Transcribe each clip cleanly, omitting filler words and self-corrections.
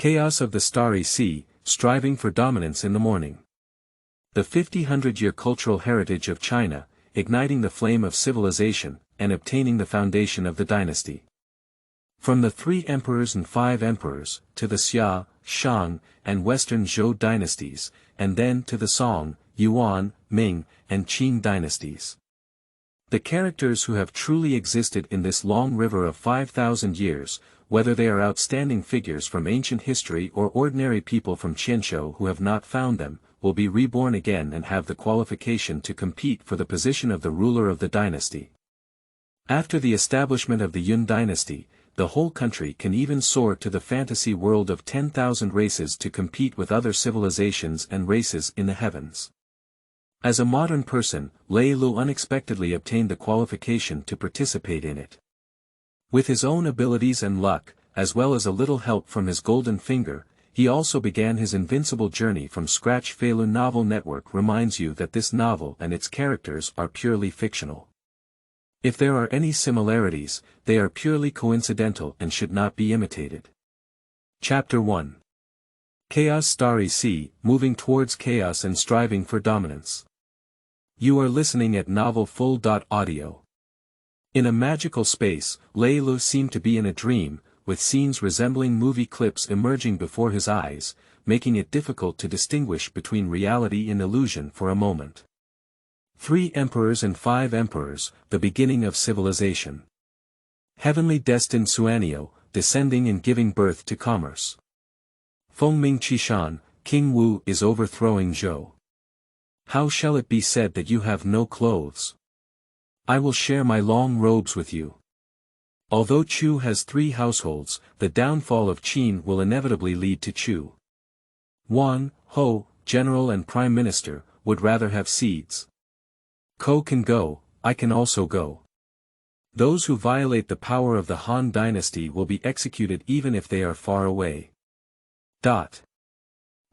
Chaos of the Starry Sea, striving for dominance in the morning. The 50-100-year cultural heritage of China, igniting the flame of civilization, and obtaining the foundation of the dynasty. From the 3 emperors and 5 emperors, to the Xia, Shang, and Western Zhou dynasties, and then to the Song, Yuan, Ming, and Qing dynasties. The characters who have truly existed in this long river of 5,000 years, whether they are outstanding figures from ancient history or ordinary people from Qianshou who have not found them, will be reborn again and have the qualification to compete for the position of the ruler of the dynasty. After the establishment of the Yun Dynasty, the whole country can even soar to the fantasy world of 10,000 races to compete with other civilizations and races in the heavens. As a modern person, Lei Lu unexpectedly obtained the qualification to participate in it. With his own abilities and luck, as well as a little help from his golden finger, he also began his Invincible journey from scratchFeilu novel network reminds you that this novel and its characters are purely fictional. If there are any similarities, they are purely coincidental and should not be imitated. Chapter 1. Chaos Starry Sea, moving towards chaos and striving for dominance. You are listening at novelfull.audio. In a magical space, Lei Lu seemed to be in a dream, with scenes resembling movie clips emerging before his eyes, making it difficult to distinguish between reality and illusion for a moment. 3 emperors and 5 emperors, the beginning of civilization. Heavenly destined Suanio, descending and giving birth to commerce. Fengming Qishan, King Wu is overthrowing Zhou. How shall it be said that you have no clothes? I will share my long robes with you. Although Chu has 3 households, the downfall of Qin will inevitably lead to Chu. Wan, Ho, General and Prime Minister, would rather have seeds. Ko can go, I can also go. Those who violate the power of the Han dynasty will be executed even if they are far away.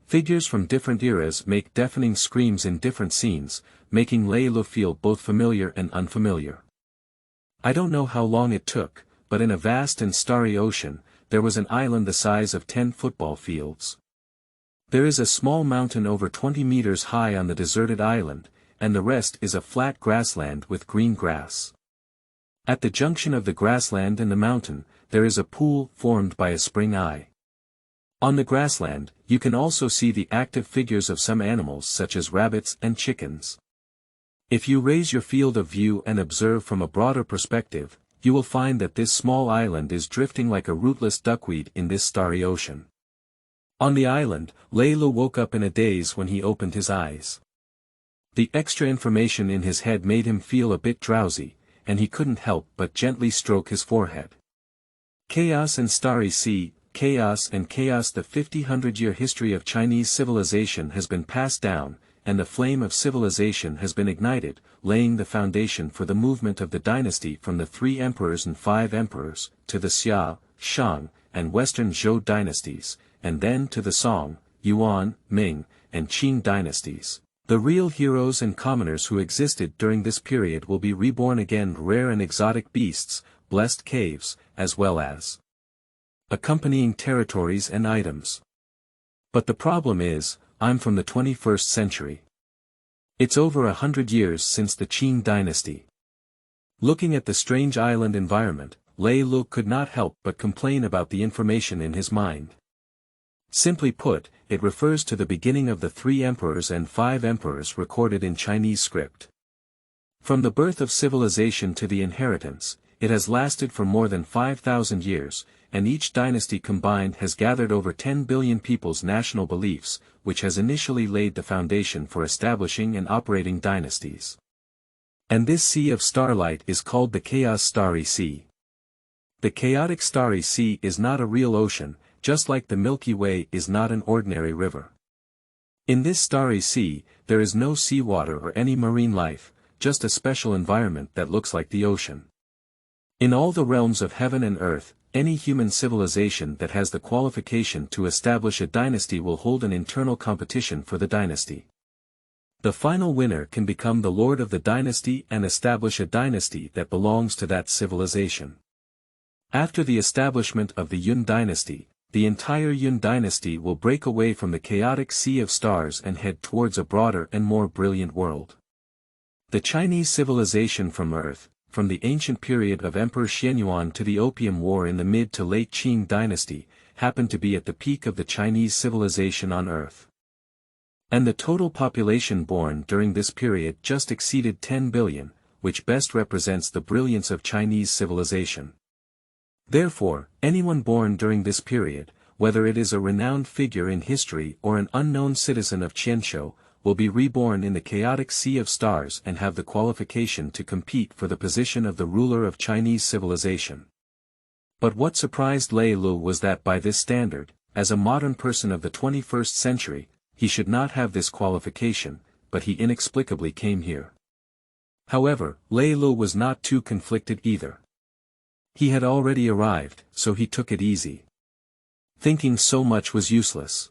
Figures from different eras make deafening screams in different scenes, making Lei Lu feel both familiar and unfamiliar. I don't know how long it took, but in a vast and starry ocean, there was an island the size of 10 football fields. There is a small mountain over 20 meters high on the deserted island, and the rest is a flat grassland with green grass. At the junction of the grassland and the mountain, there is a pool formed by a spring eye. On the grassland, you can also see the active figures of some animals such as rabbits and chickens. If you raise your field of view and observe from a broader perspective, you will find that this small island is drifting like a rootless duckweed in this starry ocean. On the island, Lei Lu woke up in a daze when he opened his eyes. The extra information in his head made him feel a bit drowsy, and he couldn't help but gently stroke his forehead. Chaos and Starry Sea, Chaos and Chaos. The 50-100-year history of Chinese civilization has been passed down, and the flame of civilization has been ignited, laying the foundation for the movement of the dynasty from the 3 emperors and 5 emperors, to the Xia, Shang, and Western Zhou dynasties, and then to the Song, Yuan, Ming, and Qing dynasties. The real heroes and commoners who existed during this period will be reborn again, rare and exotic beasts, blessed caves, as well as accompanying territories and items. But the problem is, I'm from the 21st century. It's over 100 years since the Qing dynasty. Looking at the strange island environment, Lei Lu could not help but complain about the information in his mind. Simply put, it refers to the beginning of the 3 emperors and 5 emperors recorded in Chinese script. From the birth of civilization to the inheritance, it has lasted for more than 5,000 years, and each dynasty combined has gathered over 10 billion people's national beliefs, which has initially laid the foundation for establishing and operating dynasties. And this sea of starlight is called the Chaos Starry Sea. The chaotic Starry Sea is not a real ocean, just like the Milky Way is not an ordinary river. In this Starry Sea, there is no seawater or any marine life, just a special environment that looks like the ocean. In all the realms of heaven and earth, any human civilization that has the qualification to establish a dynasty will hold an internal competition for the dynasty. The final winner can become the lord of the dynasty and establish a dynasty that belongs to that civilization. After the establishment of the Yun Dynasty, the entire Yun dynasty will break away from the chaotic sea of stars and head towards a broader and more brilliant world. The Chinese civilization from Earth, from the ancient period of Emperor Qianshou to the Opium War in the mid to late Qing dynasty, happened to be at the peak of the Chinese civilization on Earth. And the total population born during this period just exceeded 10 billion, which best represents the brilliance of Chinese civilization. Therefore, anyone born during this period, whether it is a renowned figure in history or an unknown citizen of Qianshou, will be reborn in the chaotic sea of stars and have the qualification to compete for the position of the ruler of Chinese civilization. But what surprised Lei Lu was that by this standard, as a modern person of the 21st century, he should not have this qualification, but he inexplicably came here. However, Lei Lu was not too conflicted either. He had already arrived, so he took it easy. Thinking so much was useless.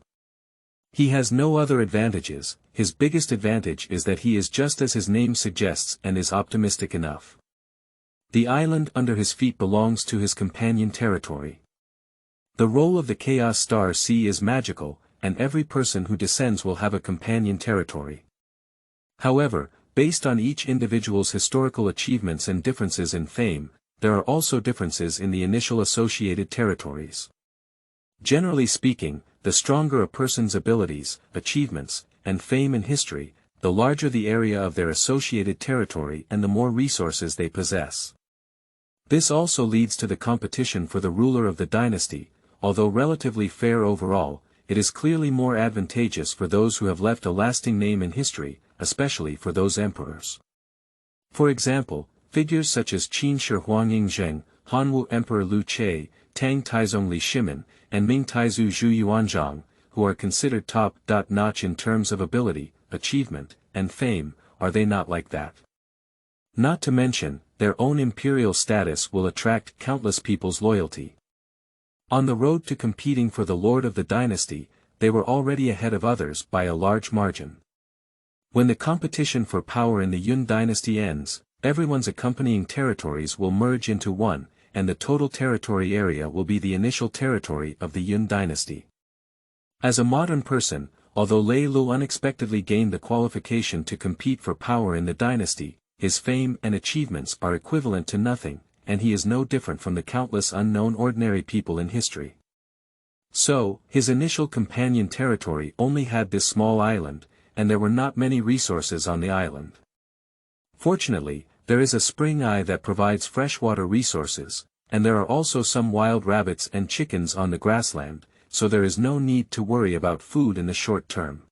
He has no other advantages, his biggest advantage is that he is just as his name suggests and is optimistic enough. The island under his feet belongs to his companion territory. The role of the Chaos Star Sea is magical, and every person who descends will have a companion territory. However, based on each individual's historical achievements and differences in fame, there are also differences in the initial associated territories. Generally speaking, the stronger a person's abilities, achievements, and fame in history, the larger the area of their associated territory and the more resources they possess. This also leads to the competition for the ruler of the dynasty. Although relatively fair overall, it is clearly more advantageous for those who have left a lasting name in history, especially for those emperors. For example, figures such as Qin Shi Huangying Zheng, Hanwu Emperor Lu Che, Tang Taizong Li Shimin, and Ming Taizu Zhu Yuanzhang, who are considered top-notch in terms of ability, achievement, and fame, are they not like that? Not to mention, their own imperial status will attract countless people's loyalty. On the road to competing for the lord of the dynasty, they were already ahead of others by a large margin. When the competition for power in the Yun dynasty ends, everyone's accompanying territories will merge into one, and the total territory area will be the initial territory of the Yun dynasty. As a modern person, although Lei Lu unexpectedly gained the qualification to compete for power in the dynasty, his fame and achievements are equivalent to nothing, and he is no different from the countless unknown ordinary people in history. So, his initial companion territory only had this small island, and there were not many resources on the island. Fortunately, there is a spring eye that provides freshwater resources, and there are also some wild rabbits and chickens on the grassland, so there is no need to worry about food in the short term.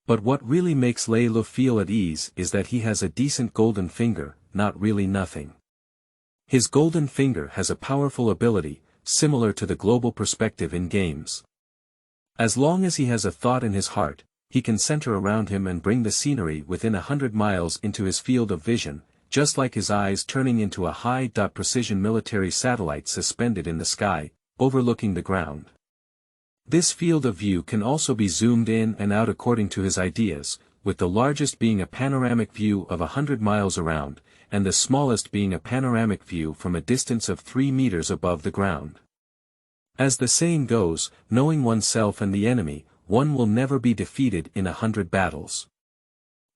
But what really makes Lei Lu feel at ease is that he has a decent golden finger, not really nothing. His golden finger has a powerful ability, similar to the global perspective in games. As long as he has a thought in his heart, he can center around him and bring the scenery within 100 miles into his field of vision, just like his eyes turning into a high-precision military satellite suspended in the sky, overlooking the ground. This field of view can also be zoomed in and out according to his ideas, with the largest being a panoramic view of 100 miles around, and the smallest being a panoramic view from a distance of 3 meters above the ground. As the saying goes, knowing oneself and the enemy, one will never be defeated in 100 battles.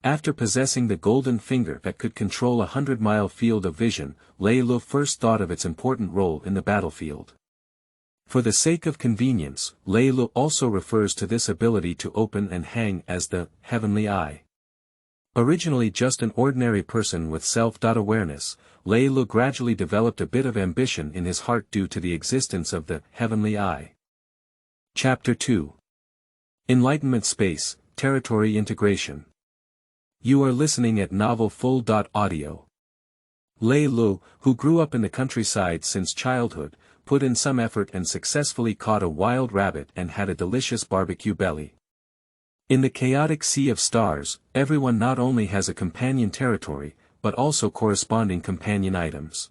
After possessing the golden finger that could control a 100-mile field of vision, Lei Lu first thought of its important role in the battlefield. For the sake of convenience, Lei Lu also refers to this ability to open and hang as the heavenly eye. Originally just an ordinary person with self-awareness, Lei Lu gradually developed a bit of ambition in his heart due to the existence of the heavenly eye. Chapter 2. Enlightenment Space, Territory Integration. You are listening at novelfull.audio. Lei Lu, who grew up in the countryside since childhood, put in some effort and successfully caught a wild rabbit and had a delicious barbecue belly. In the chaotic sea of stars, everyone not only has a companion territory, but also corresponding companion items.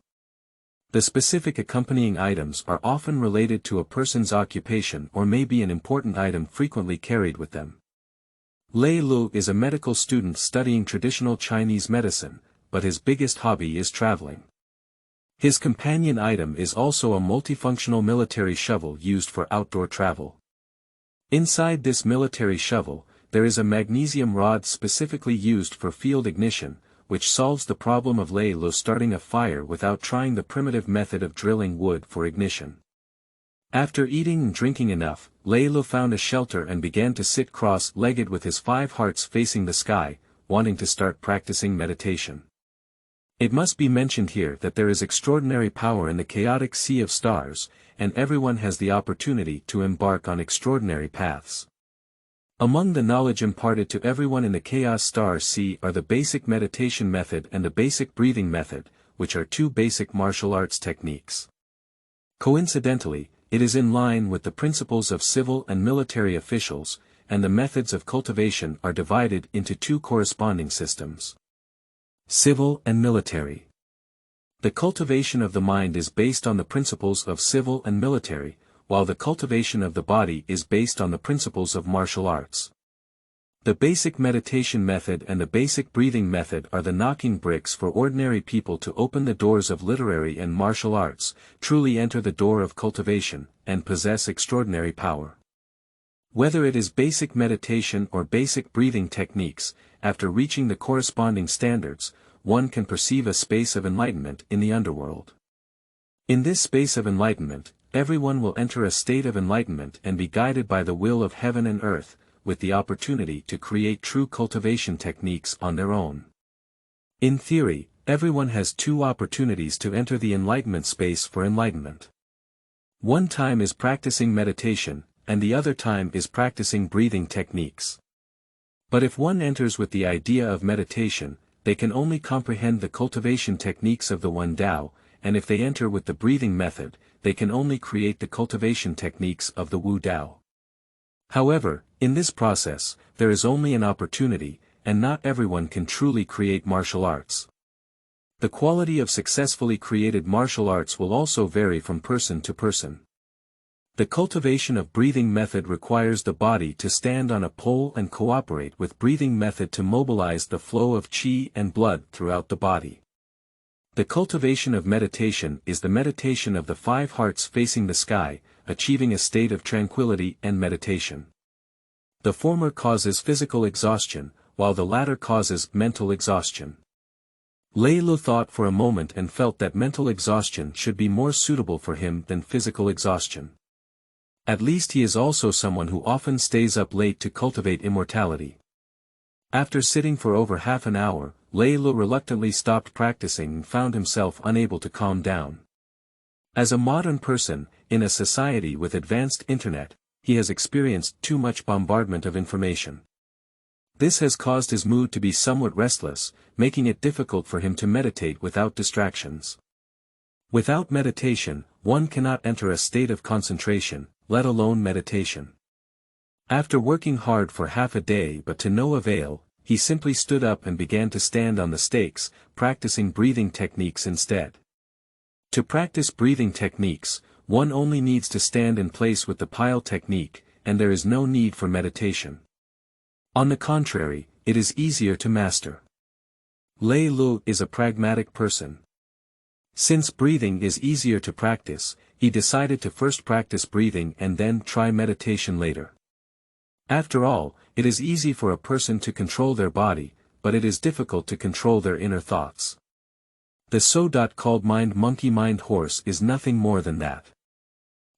The specific accompanying items are often related to a person's occupation or may be an important item frequently carried with them. Lei Lu is a medical student studying traditional Chinese medicine, but his biggest hobby is traveling. His companion item is also a multifunctional military shovel used for outdoor travel. Inside this military shovel, there is a magnesium rod specifically used for field ignition, which solves the problem of Lei Lu starting a fire without trying the primitive method of drilling wood for ignition. After eating and drinking enough, Lei Lu found a shelter and began to sit cross-legged with his 5 hearts facing the sky, wanting to start practicing meditation. It must be mentioned here that there is extraordinary power in the chaotic sea of stars, and everyone has the opportunity to embark on extraordinary paths. Among the knowledge imparted to everyone in the Chaos Star Sea are the basic meditation method and the basic breathing method, which are 2 basic martial arts techniques. Coincidentally, it is in line with the principles of civil and military officials, and the methods of cultivation are divided into 2 corresponding systems. Civil and military. The cultivation of the mind is based on the principles of civil and military, while the cultivation of the body is based on the principles of martial arts. The basic meditation method and the basic breathing method are the knocking bricks for ordinary people to open the doors of literary and martial arts, truly enter the door of cultivation, and possess extraordinary power. Whether it is basic meditation or basic breathing techniques, after reaching the corresponding standards, one can perceive a space of enlightenment in the underworld. In this space of enlightenment, everyone will enter a state of enlightenment and be guided by the will of heaven and earth, with the opportunity to create true cultivation techniques on their own. In theory, everyone has 2 opportunities to enter the enlightenment space for enlightenment. One time is practicing meditation, and the other time is practicing breathing techniques. But if one enters with the idea of meditation, they can only comprehend the cultivation techniques of the One Tao, and if they enter with the breathing method, they can only create the cultivation techniques of the Wu Tao. However, in this process, there is only an opportunity, and not everyone can truly create martial arts. The quality of successfully created martial arts will also vary from person to person. The cultivation of breathing method requires the body to stand on a pole and cooperate with breathing method to mobilize the flow of qi and blood throughout the body. The cultivation of meditation is the meditation of the 5 hearts facing the sky, achieving a state of tranquility and meditation. The former causes physical exhaustion, while the latter causes mental exhaustion. Lei Lu thought for a moment and felt that mental exhaustion should be more suitable for him than physical exhaustion. At least he is also someone who often stays up late to cultivate immortality. After sitting for over half an hour, Lei Lu reluctantly stopped practicing and found himself unable to calm down. As a modern person, in a society with advanced internet, he has experienced too much bombardment of information. This has caused his mood to be somewhat restless, making it difficult for him to meditate without distractions. Without meditation, one cannot enter a state of concentration, let alone meditation. After working hard for half a day but to no avail, he simply stood up and began to stand on the stakes, practicing breathing techniques instead. To practice breathing techniques, one only needs to stand in place with the pile technique, and there is no need for meditation. On the contrary, it is easier to master. Lei Lu is a pragmatic person. Since breathing is easier to practice, he decided to first practice breathing and then try meditation later. After all, it is easy for a person to control their body, but it is difficult to control their inner thoughts. The so-called mind monkey mind horse is nothing more than that.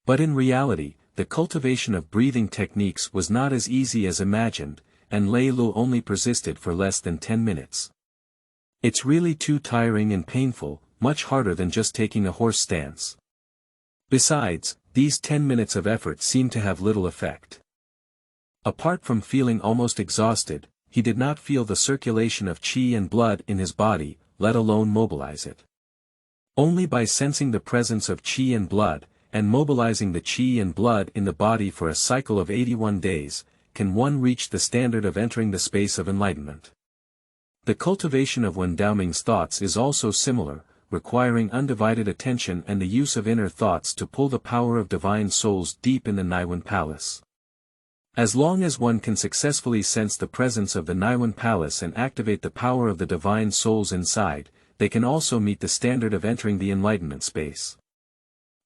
But in reality, the cultivation of breathing techniques was not as easy as imagined, and Lei Lu only persisted for less than 10 minutes. It's really too tiring and painful, much harder than just taking a horse stance. Besides, these 10 minutes of effort seemed to have little effect. Apart from feeling almost exhausted, he did not feel the circulation of qi and blood in his body, let alone mobilize it. Only by sensing the presence of qi and blood, and mobilizing the qi and blood in the body for a cycle of 81 days, can one reach the standard of entering the space of enlightenment. The cultivation of Wen Daoming's thoughts is also similar, requiring undivided attention and the use of inner thoughts to pull the power of divine souls deep in the Naiwen Palace. As long as one can successfully sense the presence of the Naiwen Palace and activate the power of the divine souls inside, they can also meet the standard of entering the Enlightenment space.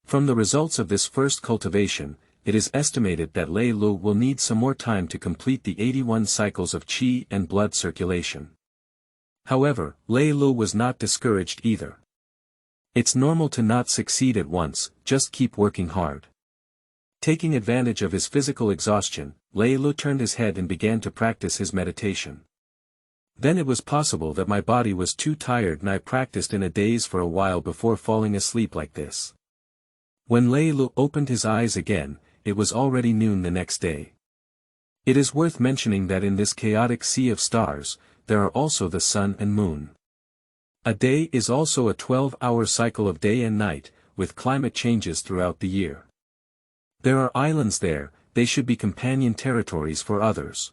From the results of this first cultivation, it is estimated that Lei Lu will need some more time to complete the 81 cycles of qi and blood circulation. However, Lei Lu was not discouraged either. It's normal to not succeed at once, just keep working hard. Taking advantage of his physical exhaustion, Lei Lu turned his head and began to practice his meditation. Then it was possible that my body was too tired and I practiced in a daze for a while before falling asleep like this. When Lei Lu opened his eyes again, it was already noon the next day. It is worth mentioning that in this chaotic sea of stars, there are also the sun and moon. A day is also a 12-hour cycle of day and night, with climate changes throughout the year. There are islands there, they should be companion territories for others.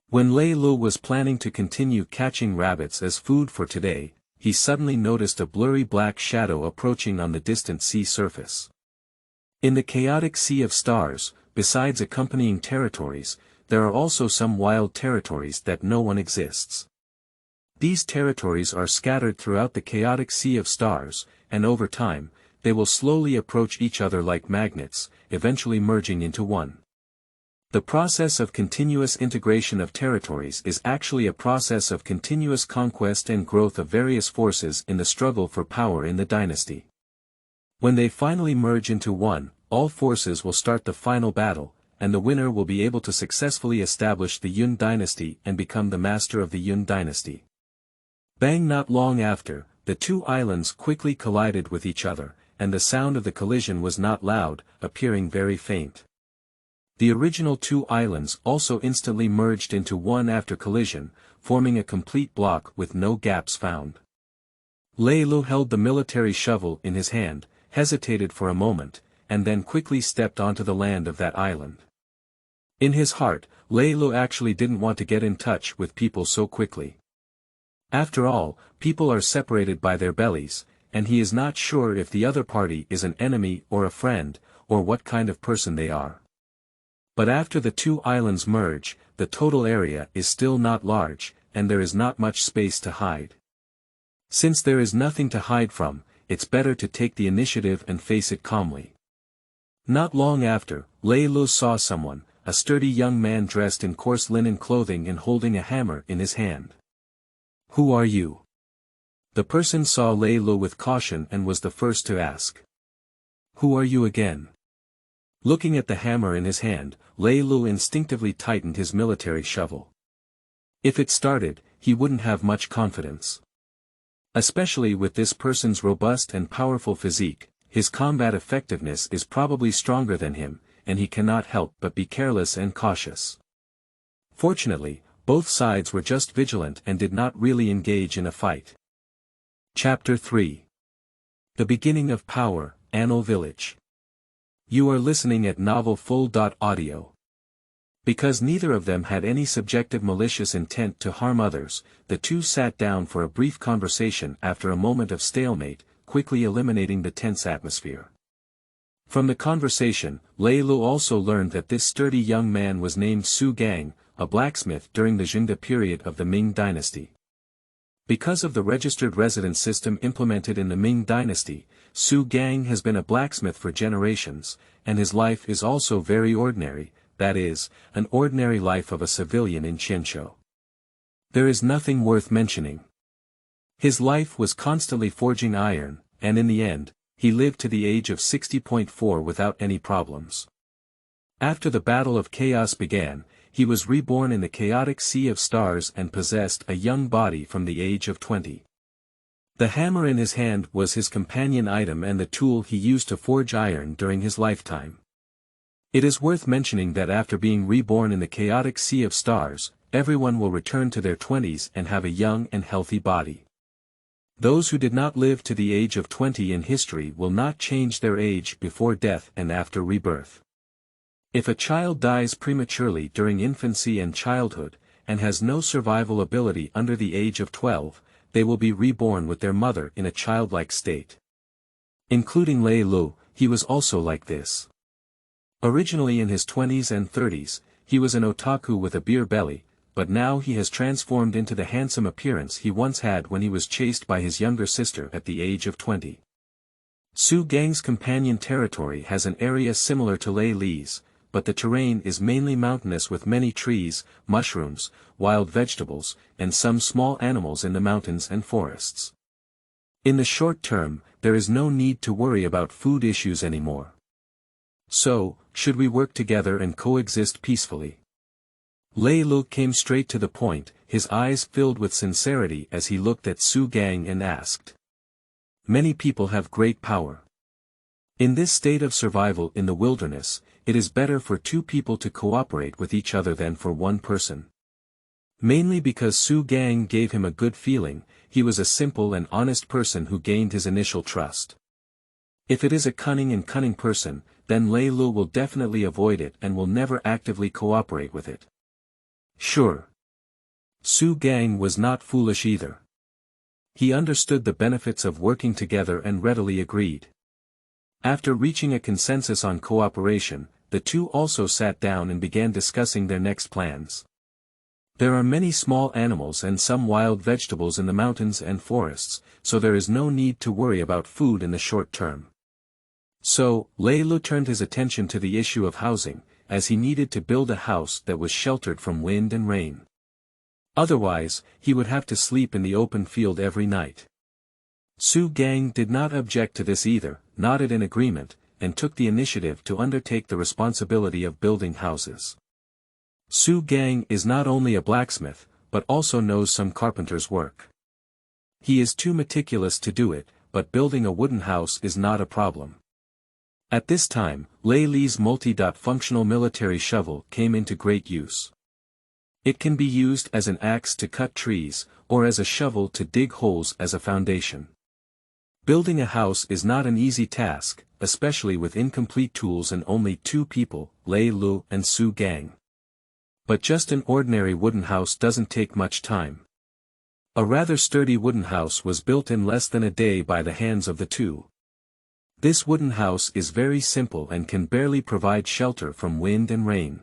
When Lei Lu was planning to continue catching rabbits as food for today, he suddenly noticed a blurry black shadow approaching on the distant sea surface. In the chaotic sea of stars, besides accompanying territories, there are also some wild territories that no one exists. These territories are scattered throughout the chaotic sea of stars, and over time, they will slowly approach each other like magnets, eventually merging into one. The process of continuous integration of territories is actually a process of continuous conquest and growth of various forces in the struggle for power in the dynasty. When they finally merge into one, all forces will start the final battle, and the winner will be able to successfully establish the Yun Dynasty and become the master of the Yun Dynasty. Bang! Not long after, the two islands quickly collided with each other, and the sound of the collision was not loud, appearing very faint. The original two islands also instantly merged into one after collision, forming a complete block with no gaps found. Lei Lu held the military shovel in his hand, hesitated for a moment, and then quickly stepped onto the land of that island. In his heart, Lei Lu actually didn't want to get in touch with people so quickly. After all, people are separated by their bellies, and he is not sure if the other party is an enemy or a friend, or what kind of person they are. But after the two islands merge, the total area is still not large, and there is not much space to hide. Since there is nothing to hide from, it's better to take the initiative and face it calmly. Not long after, Lei Lu saw someone, a sturdy young man dressed in coarse linen clothing and holding a hammer in his hand. "Who are you?" The person saw Lei Lu with caution and was the first to ask. "Who are you again?" Looking at the hammer in his hand, Lei Lu instinctively tightened his military shovel. If it started, he wouldn't have much confidence. Especially with this person's robust and powerful physique, his combat effectiveness is probably stronger than him, and he cannot help but be careless and cautious. Fortunately, both sides were just vigilant and did not really engage in a fight. Chapter 3. The Beginning of Power, Anle Village. You are listening at novelfull.audio. Because neither of them had any subjective malicious intent to harm others, the two sat down for a brief conversation after a moment of stalemate, quickly eliminating the tense atmosphere. From the conversation, Lei Lu also learned that this sturdy young man was named Su Gang, a blacksmith during the Zhou period of the Ming Dynasty. Because of the registered residence system implemented in the Ming Dynasty, Su Gang has been a blacksmith for generations, and his life is also very ordinary, that is, an ordinary life of a civilian in Qianshou. There is nothing worth mentioning. His life was constantly forging iron, and in the end, he lived to the age of 60.4 without any problems. After the Battle of Chaos began, he was reborn in the chaotic sea of stars and possessed a young body from the age of 20. The hammer in his hand was his companion item and the tool he used to forge iron during his lifetime. It is worth mentioning that after being reborn in the chaotic sea of stars, everyone will return to their 20s and have a young and healthy body. Those who did not live to the age of 20 in history will not change their age before death and after rebirth. If a child dies prematurely during infancy and childhood, and has no survival ability under the age of 12, they will be reborn with their mother in a childlike state. Including Lei Lu, he was also like this. Originally in his 20s and 30s, he was an otaku with a beer belly, but now he has transformed into the handsome appearance he once had when he was chased by his younger sister at the age of 20. Su Gang's companion territory has an area similar to Lei Li's, but the terrain is mainly mountainous with many trees, mushrooms, wild vegetables, and some small animals in the mountains and forests. In the short term, there is no need to worry about food issues anymore. So, should we work together and coexist peacefully? Lei Lu came straight to the point, his eyes filled with sincerity as he looked at Su Gang and asked. Many people have great power. In this state of survival in the wilderness, it is better for two people to cooperate with each other than for one person. Mainly because Su Gang gave him a good feeling, he was a simple and honest person who gained his initial trust. If it is a cunning person, then Lei Lu will definitely avoid it and will never actively cooperate with it. Sure. Su Gang was not foolish either. He understood the benefits of working together and readily agreed. After reaching a consensus on cooperation, the two also sat down and began discussing their next plans. There are many small animals and some wild vegetables in the mountains and forests, so there is no need to worry about food in the short term. So, Lei Lu turned his attention to the issue of housing, as he needed to build a house that was sheltered from wind and rain. Otherwise, he would have to sleep in the open field every night. Su Gang did not object to this either, nodded in agreement, and took the initiative to undertake the responsibility of building houses. Su Gang is not only a blacksmith, but also knows some carpenter's work. He is too meticulous to do it, but building a wooden house is not a problem. At this time, Lei Li's multi-functional military shovel came into great use. It can be used as an axe to cut trees, or as a shovel to dig holes as a foundation. Building a house is not an easy task, especially with incomplete tools and only two people, Lei Lu and Su Gang. But just an ordinary wooden house doesn't take much time. A rather sturdy wooden house was built in less than a day by the hands of the two. This wooden house is very simple and can barely provide shelter from wind and rain.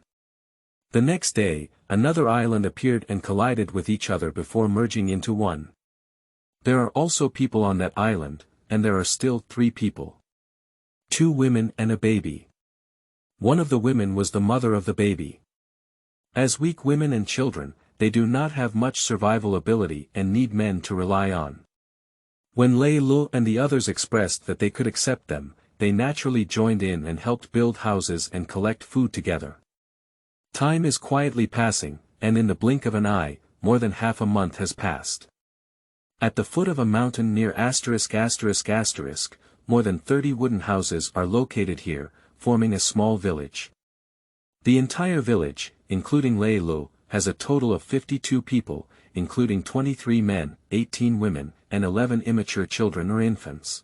The next day, another island appeared and collided with each other before merging into one. There are also people on that island, and there are still 3 people. 2 women and a baby. One of the women was the mother of the baby. As weak women and children, they do not have much survival ability and need men to rely on. When Lei Lu and the others expressed that they could accept them, they naturally joined in and helped build houses and collect food together. Time is quietly passing, and in the blink of an eye, more than half a month has passed. At the foot of a mountain near ****, more than 30 wooden houses are located here, forming a small village. The entire village, including Lei Lu, has a total of 52 people, including 23 men, 18 women, and 11 immature children or infants.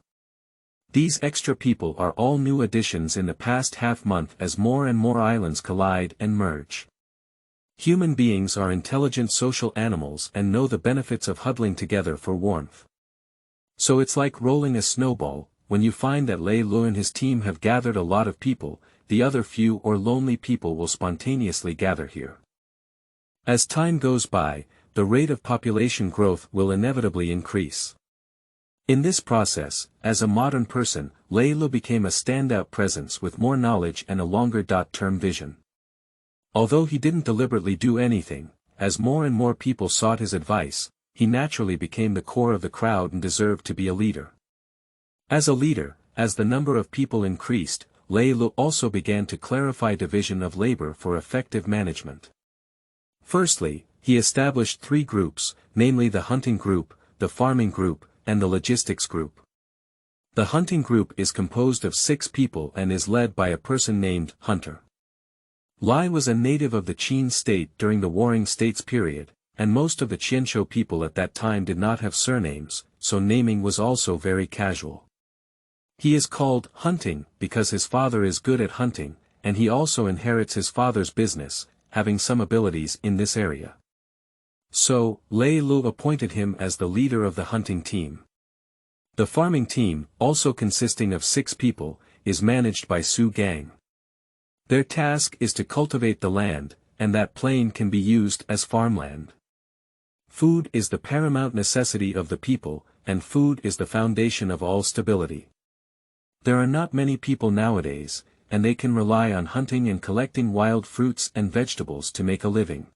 These extra people are all new additions in the past half-month as more and more islands collide and merge. Human beings are intelligent social animals and know the benefits of huddling together for warmth. So it's like rolling a snowball, when you find that Lei Lu and his team have gathered a lot of people, the other few or lonely people will spontaneously gather here. As time goes by, the rate of population growth will inevitably increase. In this process, as a modern person, Lei Lu became a standout presence with more knowledge and a longer-term vision. Although he didn't deliberately do anything, as more and more people sought his advice, he naturally became the core of the crowd and deserved to be a leader. As a leader, as the number of people increased, Lei Lu also began to clarify division of labor for effective management. Firstly, he established 3 groups, namely the hunting group, the farming group, and the logistics group. The hunting group is composed of 6 people and is led by a person named Hunter. Lai was a native of the Qing state during the Warring States period, and most of the Qianshou people at that time did not have surnames, so naming was also very casual. He is called Hunting because his father is good at hunting, and he also inherits his father's business, having some abilities in this area. So, Lei Lu appointed him as the leader of the hunting team. The farming team, also consisting of 6 people, is managed by Su Gang. Their task is to cultivate the land, and that plain can be used as farmland. Food is the paramount necessity of the people, and food is the foundation of all stability. There are not many people nowadays, and they can rely on hunting and collecting wild fruits and vegetables to make a living.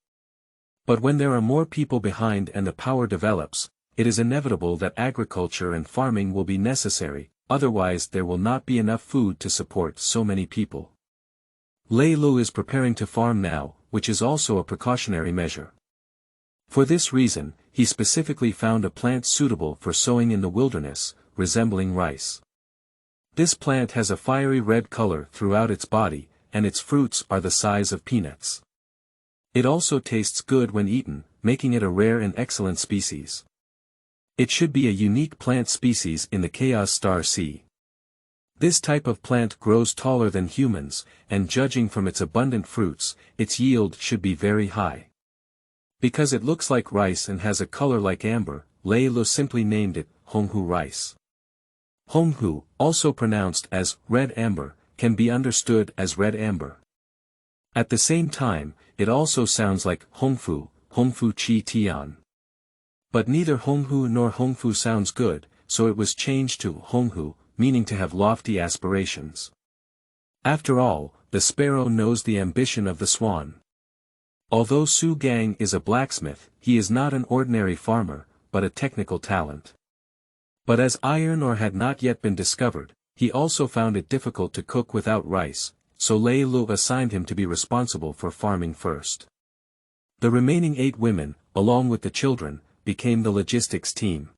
But when there are more people behind and the power develops, it is inevitable that agriculture and farming will be necessary, otherwise there will not be enough food to support so many people. Lei Lu is preparing to farm now, which is also a precautionary measure. For this reason, he specifically found a plant suitable for sowing in the wilderness, resembling rice. This plant has a fiery red color throughout its body, and its fruits are the size of peanuts. It also tastes good when eaten, making it a rare and excellent species. It should be a unique plant species in the Chaos Star Sea. This type of plant grows taller than humans, and judging from its abundant fruits, its yield should be very high. Because it looks like rice and has a color like amber, Lei Lu simply named it Honghu rice. Honghu, also pronounced as red amber, can be understood as red amber. At the same time, it also sounds like Hongfu, Hongfu Chi Tian. But neither Honghu nor Hongfu sounds good, so it was changed to Honghu, meaning to have lofty aspirations. After all, the sparrow knows the ambition of the swan. Although Su Gang is a blacksmith, he is not an ordinary farmer, but a technical talent. But as iron ore had not yet been discovered, he also found it difficult to cook without rice, so Lei Lu assigned him to be responsible for farming first. The remaining 8 women, along with the children, became the logistics team.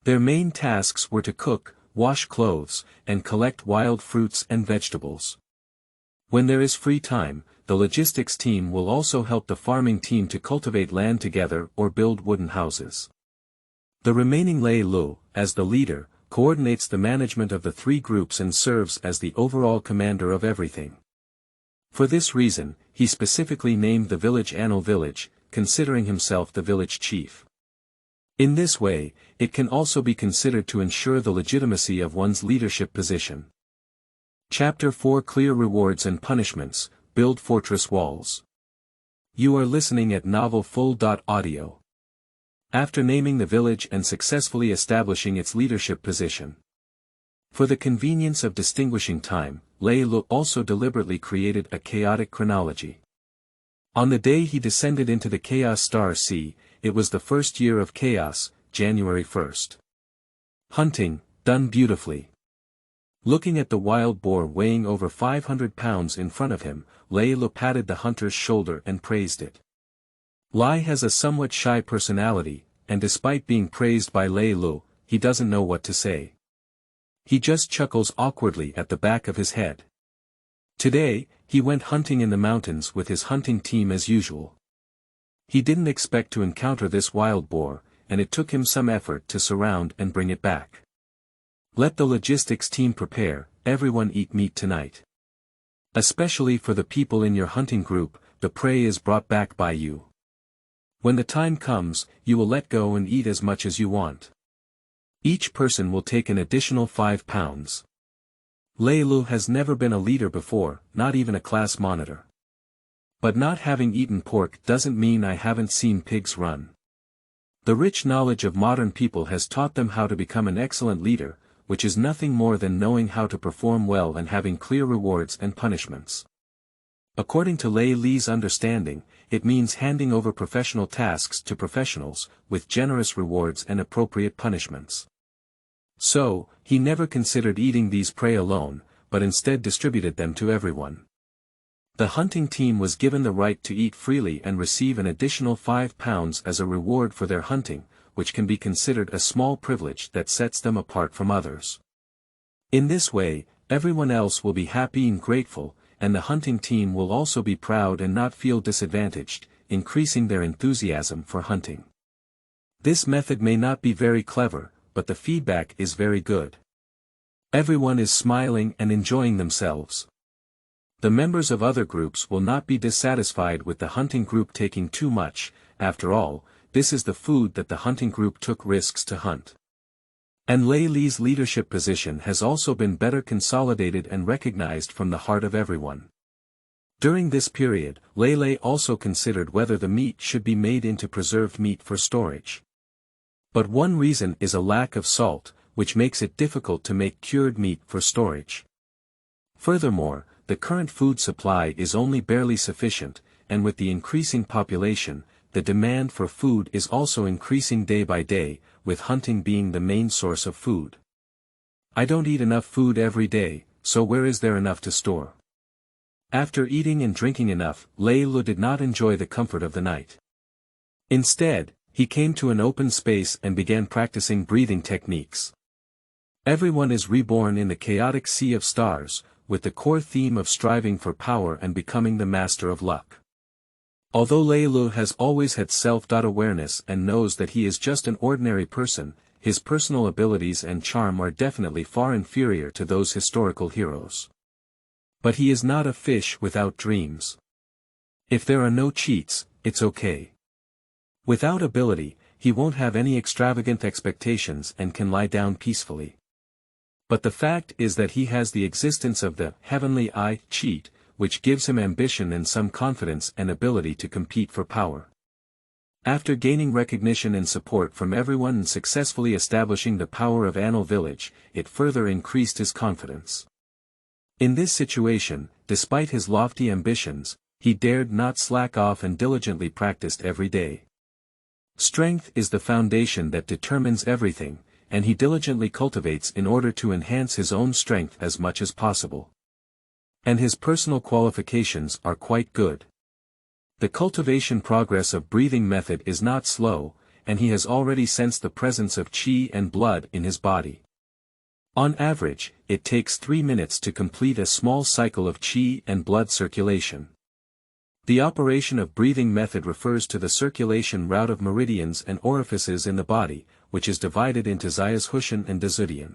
Their main tasks were to cook, wash clothes, and collect wild fruits and vegetables. When there is free time, the logistics team will also help the farming team to cultivate land together or build wooden houses. The remaining Lei Lu, as the leader, coordinates the management of the 3 groups and serves as the overall commander of everything. For this reason, he specifically named the village Anle village, considering himself the village chief. In this way, it can also be considered to ensure the legitimacy of one's leadership position. Chapter 4 Clear Rewards and Punishments, Build Fortress Walls. You are listening at novelfull.audio. After naming the village and successfully establishing its leadership position. For the convenience of distinguishing time, Lei Lu also deliberately created a chaotic chronology. On the day he descended into the Chaos Star Sea, it was the first year of chaos, January 1st. Hunting, done beautifully. Looking at the wild boar weighing over 500 pounds in front of him, Lei Lu patted the hunter's shoulder and praised it. Lai has a somewhat shy personality, and despite being praised by Lei Lu, he doesn't know what to say. He just chuckles awkwardly at the back of his head. Today, he went hunting in the mountains with his hunting team as usual. He didn't expect to encounter this wild boar, and it took him some effort to surround and bring it back. Let the logistics team prepare, everyone eat meat tonight. Especially for the people in your hunting group, the prey is brought back by you. When the time comes, you will let go and eat as much as you want. Each person will take an additional 5 pounds. Lei Lu has never been a leader before, not even a class monitor. But not having eaten pork doesn't mean I haven't seen pigs run. The rich knowledge of modern people has taught them how to become an excellent leader, which is nothing more than knowing how to perform well and having clear rewards and punishments. According to Lei Li's understanding, it means handing over professional tasks to professionals, with generous rewards and appropriate punishments. So, he never considered eating these prey alone, but instead distributed them to everyone. The hunting team was given the right to eat freely and receive an additional 5 pounds as a reward for their hunting, which can be considered a small privilege that sets them apart from others. In this way, everyone else will be happy and grateful, and the hunting team will also be proud and not feel disadvantaged, increasing their enthusiasm for hunting. This method may not be very clever, but the feedback is very good. Everyone is smiling and enjoying themselves. The members of other groups will not be dissatisfied with the hunting group taking too much, after all, this is the food that the hunting group took risks to hunt. And Lei Li's leadership position has also been better consolidated and recognized from the heart of everyone. During this period, Lei also considered whether the meat should be made into preserved meat for storage. But one reason is a lack of salt, which makes it difficult to make cured meat for storage. Furthermore, the current food supply is only barely sufficient, and with the increasing population, the demand for food is also increasing day by day, with hunting being the main source of food. I don't eat enough food every day, so where is there enough to store? After eating and drinking enough, Lei Lu did not enjoy the comfort of the night. Instead, he came to an open space and began practicing breathing techniques. Everyone is reborn in the chaotic sea of stars, with the core theme of striving for power and becoming the master of luck. Although Lei Lu has always had self-awareness and knows that he is just an ordinary person, his personal abilities and charm are definitely far inferior to those historical heroes. But he is not a fish without dreams. If there are no cheats, it's okay. Without ability, he won't have any extravagant expectations and can lie down peacefully. But the fact is that he has the existence of the heavenly eye cheat, which gives him ambition and some confidence and ability to compete for power. After gaining recognition and support from everyone and successfully establishing the power of Anle village, it further increased his confidence. In this situation, despite his lofty ambitions, he dared not slack off and diligently practiced every day. Strength is the foundation that determines everything, and he diligently cultivates in order to enhance his own strength as much as possible. And his personal qualifications are quite good. The cultivation progress of breathing method is not slow, and he has already sensed the presence of qi and blood in his body. On average, it takes 3 minutes to complete a small cycle of qi and blood circulation. The operation of breathing method refers to the circulation route of meridians and orifices in the body, which is divided into Zayas-Hushan and Dazudian.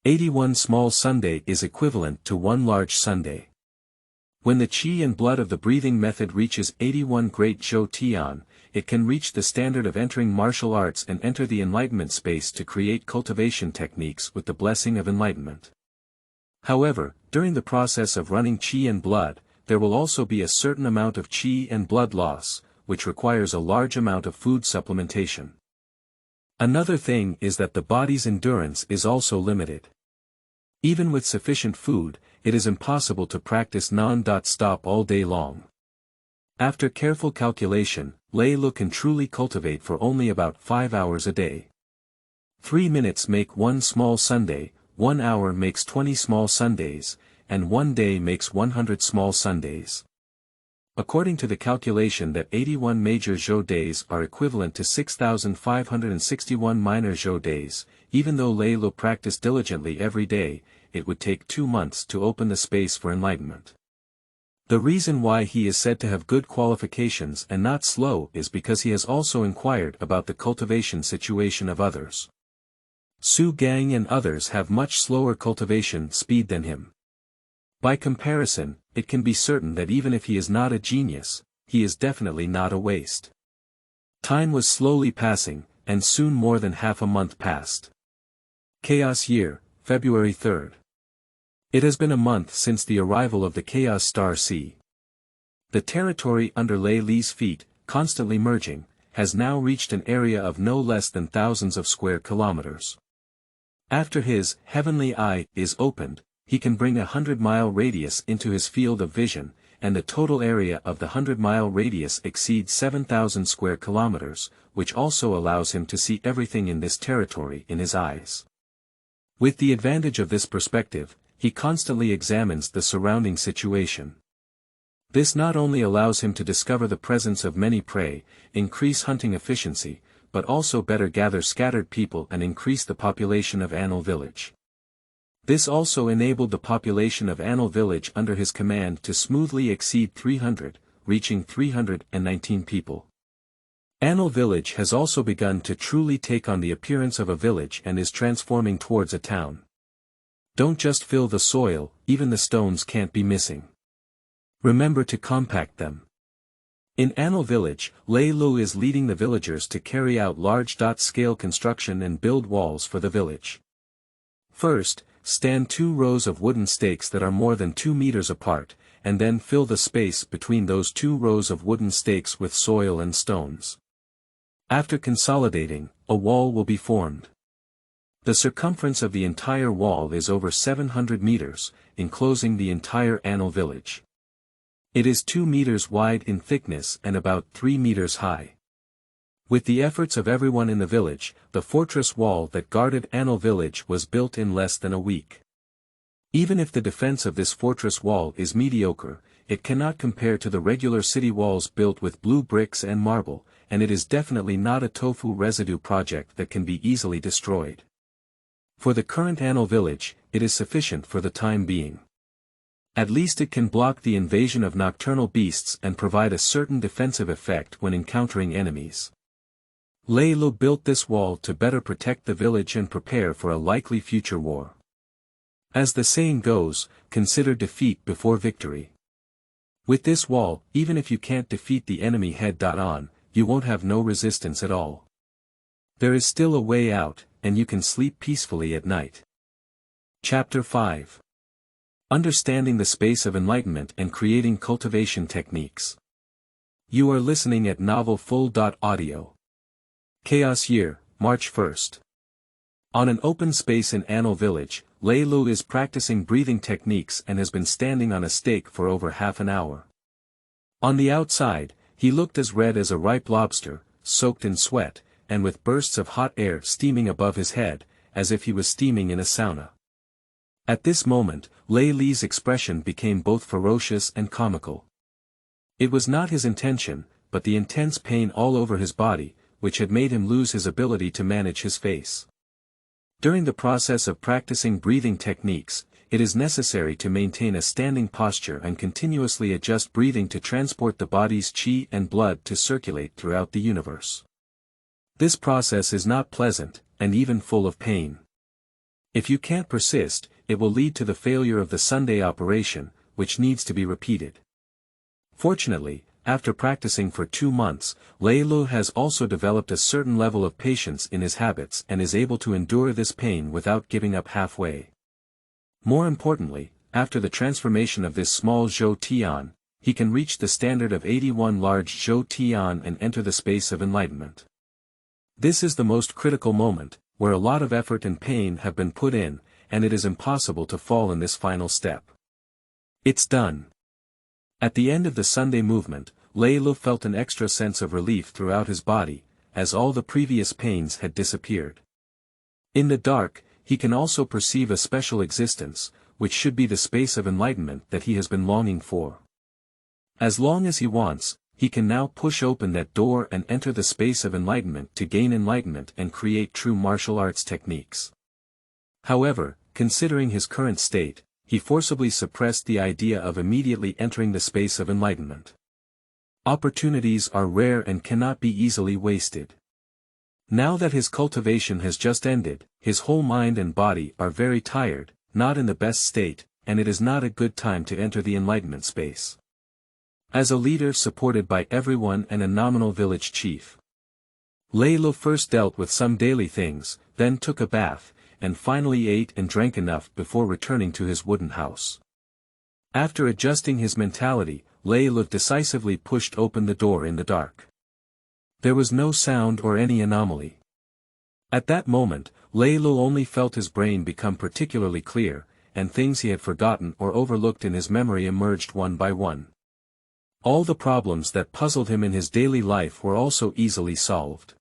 81 small Sunday is equivalent to 1 large Sunday. When the qi and blood of the breathing method reaches 81 great Zhou Tian, it can reach the standard of entering martial arts and enter the enlightenment space to create cultivation techniques with the blessing of enlightenment. However, during the process of running qi and blood, there will also be a certain amount of qi and blood loss, which requires a large amount of food supplementation. Another thing is that the body's endurance is also limited. Even with sufficient food, it is impossible to practice non-stop all day long. After careful calculation, Lei Lu can truly cultivate for only about 5 hours a day. 3 minutes make 1 small Sunday, 1 hour makes 20 small Sundays, and 1 day makes 100 small Sundays. According to the calculation that 81 major Zhou days are equivalent to 6,561 minor Zhou days, even though Lei Lu practiced diligently every day, it would take 2 months to open the space for enlightenment. The reason why he is said to have good qualifications and not slow is because he has also inquired about the cultivation situation of others. Su Gang and others have much slower cultivation speed than him. By comparison, it can be certain that even if he is not a genius, he is definitely not a waste. Time was slowly passing, and soon more than half a month passed. Chaos Year, February 3rd. It has been a month since the arrival of the Chaos Star Sea. The territory under Lei Li's feet, constantly merging, has now reached an area of no less than thousands of square kilometers. After his heavenly eye is opened, he can bring a 100-mile radius into his field of vision, and the total area of the 100-mile radius exceeds 7,000 square kilometers, which also allows him to see everything in this territory in his eyes. With the advantage of this perspective, he constantly examines the surrounding situation. This not only allows him to discover the presence of many prey, increase hunting efficiency, but also better gather scattered people and increase the population of Anle village. This also enabled the population of Anle village under his command to smoothly exceed 300, reaching 319 people. Anle village has also begun to truly take on the appearance of a village and is transforming towards a town. Don't just fill the soil, even the stones can't be missing. Remember to compact them. In Anle village, Lei Lu is leading the villagers to carry out large-scale construction and build walls for the village. First, stand 2 rows of wooden stakes that are more than 2 meters apart, and then fill the space between those two rows of wooden stakes with soil and stones. After consolidating, a wall will be formed. The circumference of the entire wall is over 700 meters, enclosing the entire Anle village. It is 2 meters wide in thickness and about 3 meters high. With the efforts of everyone in the village, the fortress wall that guarded Anle village was built in less than a week. Even if the defense of this fortress wall is mediocre, it cannot compare to the regular city walls built with blue bricks and marble, and it is definitely not a tofu residue project that can be easily destroyed. For the current Anle village, it is sufficient for the time being. At least it can block the invasion of nocturnal beasts and provide a certain defensive effect when encountering enemies. Lei Lu built this wall to better protect the village and prepare for a likely future war. As the saying goes, consider defeat before victory. With this wall, even if you can't defeat the enemy head-on, you won't have no resistance at all. There is still a way out, and you can sleep peacefully at night. Chapter 5. Understanding the Space of Enlightenment and Creating Cultivation Techniques. You are listening at novelfull.audio. Chaos Year, March 1st. On an open space in Anle village, Lei Lu is practicing breathing techniques and has been standing on a stake for over half an hour. On the outside, he looked as red as a ripe lobster, soaked in sweat, and with bursts of hot air steaming above his head, as if he was steaming in a sauna. At this moment, Lei Li's expression became both ferocious and comical. It was not his intention, but the intense pain all over his body, which had made him lose his ability to manage his face. During the process of practicing breathing techniques, it is necessary to maintain a standing posture and continuously adjust breathing to transport the body's qi and blood to circulate throughout the universe. This process is not pleasant, and even full of pain. If you can't persist, it will lead to the failure of the Sunday operation, which needs to be repeated. Fortunately, after practicing for 2 months, Lei Lu has also developed a certain level of patience in his habits and is able to endure this pain without giving up halfway. More importantly, after the transformation of this small Zhou Tian, he can reach the standard of 81 large Zhou Tian and enter the space of enlightenment. This is the most critical moment, where a lot of effort and pain have been put in, and it is impossible to fall in this final step. It's done. At the end of the Sunday movement, Lei Lu felt an extra sense of relief throughout his body, as all the previous pains had disappeared. In the dark, he can also perceive a special existence, which should be the space of enlightenment that he has been longing for. As long as he wants, he can now push open that door and enter the space of enlightenment to gain enlightenment and create true martial arts techniques. However, considering his current state, he forcibly suppressed the idea of immediately entering the space of enlightenment. Opportunities are rare and cannot be easily wasted. Now that his cultivation has just ended, his whole mind and body are very tired, not in the best state, and it is not a good time to enter the enlightenment space. As a leader supported by everyone and a nominal village chief, Lei Lu first dealt with some daily things, then took a bath, and finally ate and drank enough before returning to his wooden house. After adjusting his mentality, Lei Lu decisively pushed open the door in the dark. There was no sound or any anomaly. At that moment, Lei Lu only felt his brain become particularly clear, and things he had forgotten or overlooked in his memory emerged one by one. All the problems that puzzled him in his daily life were also easily solved.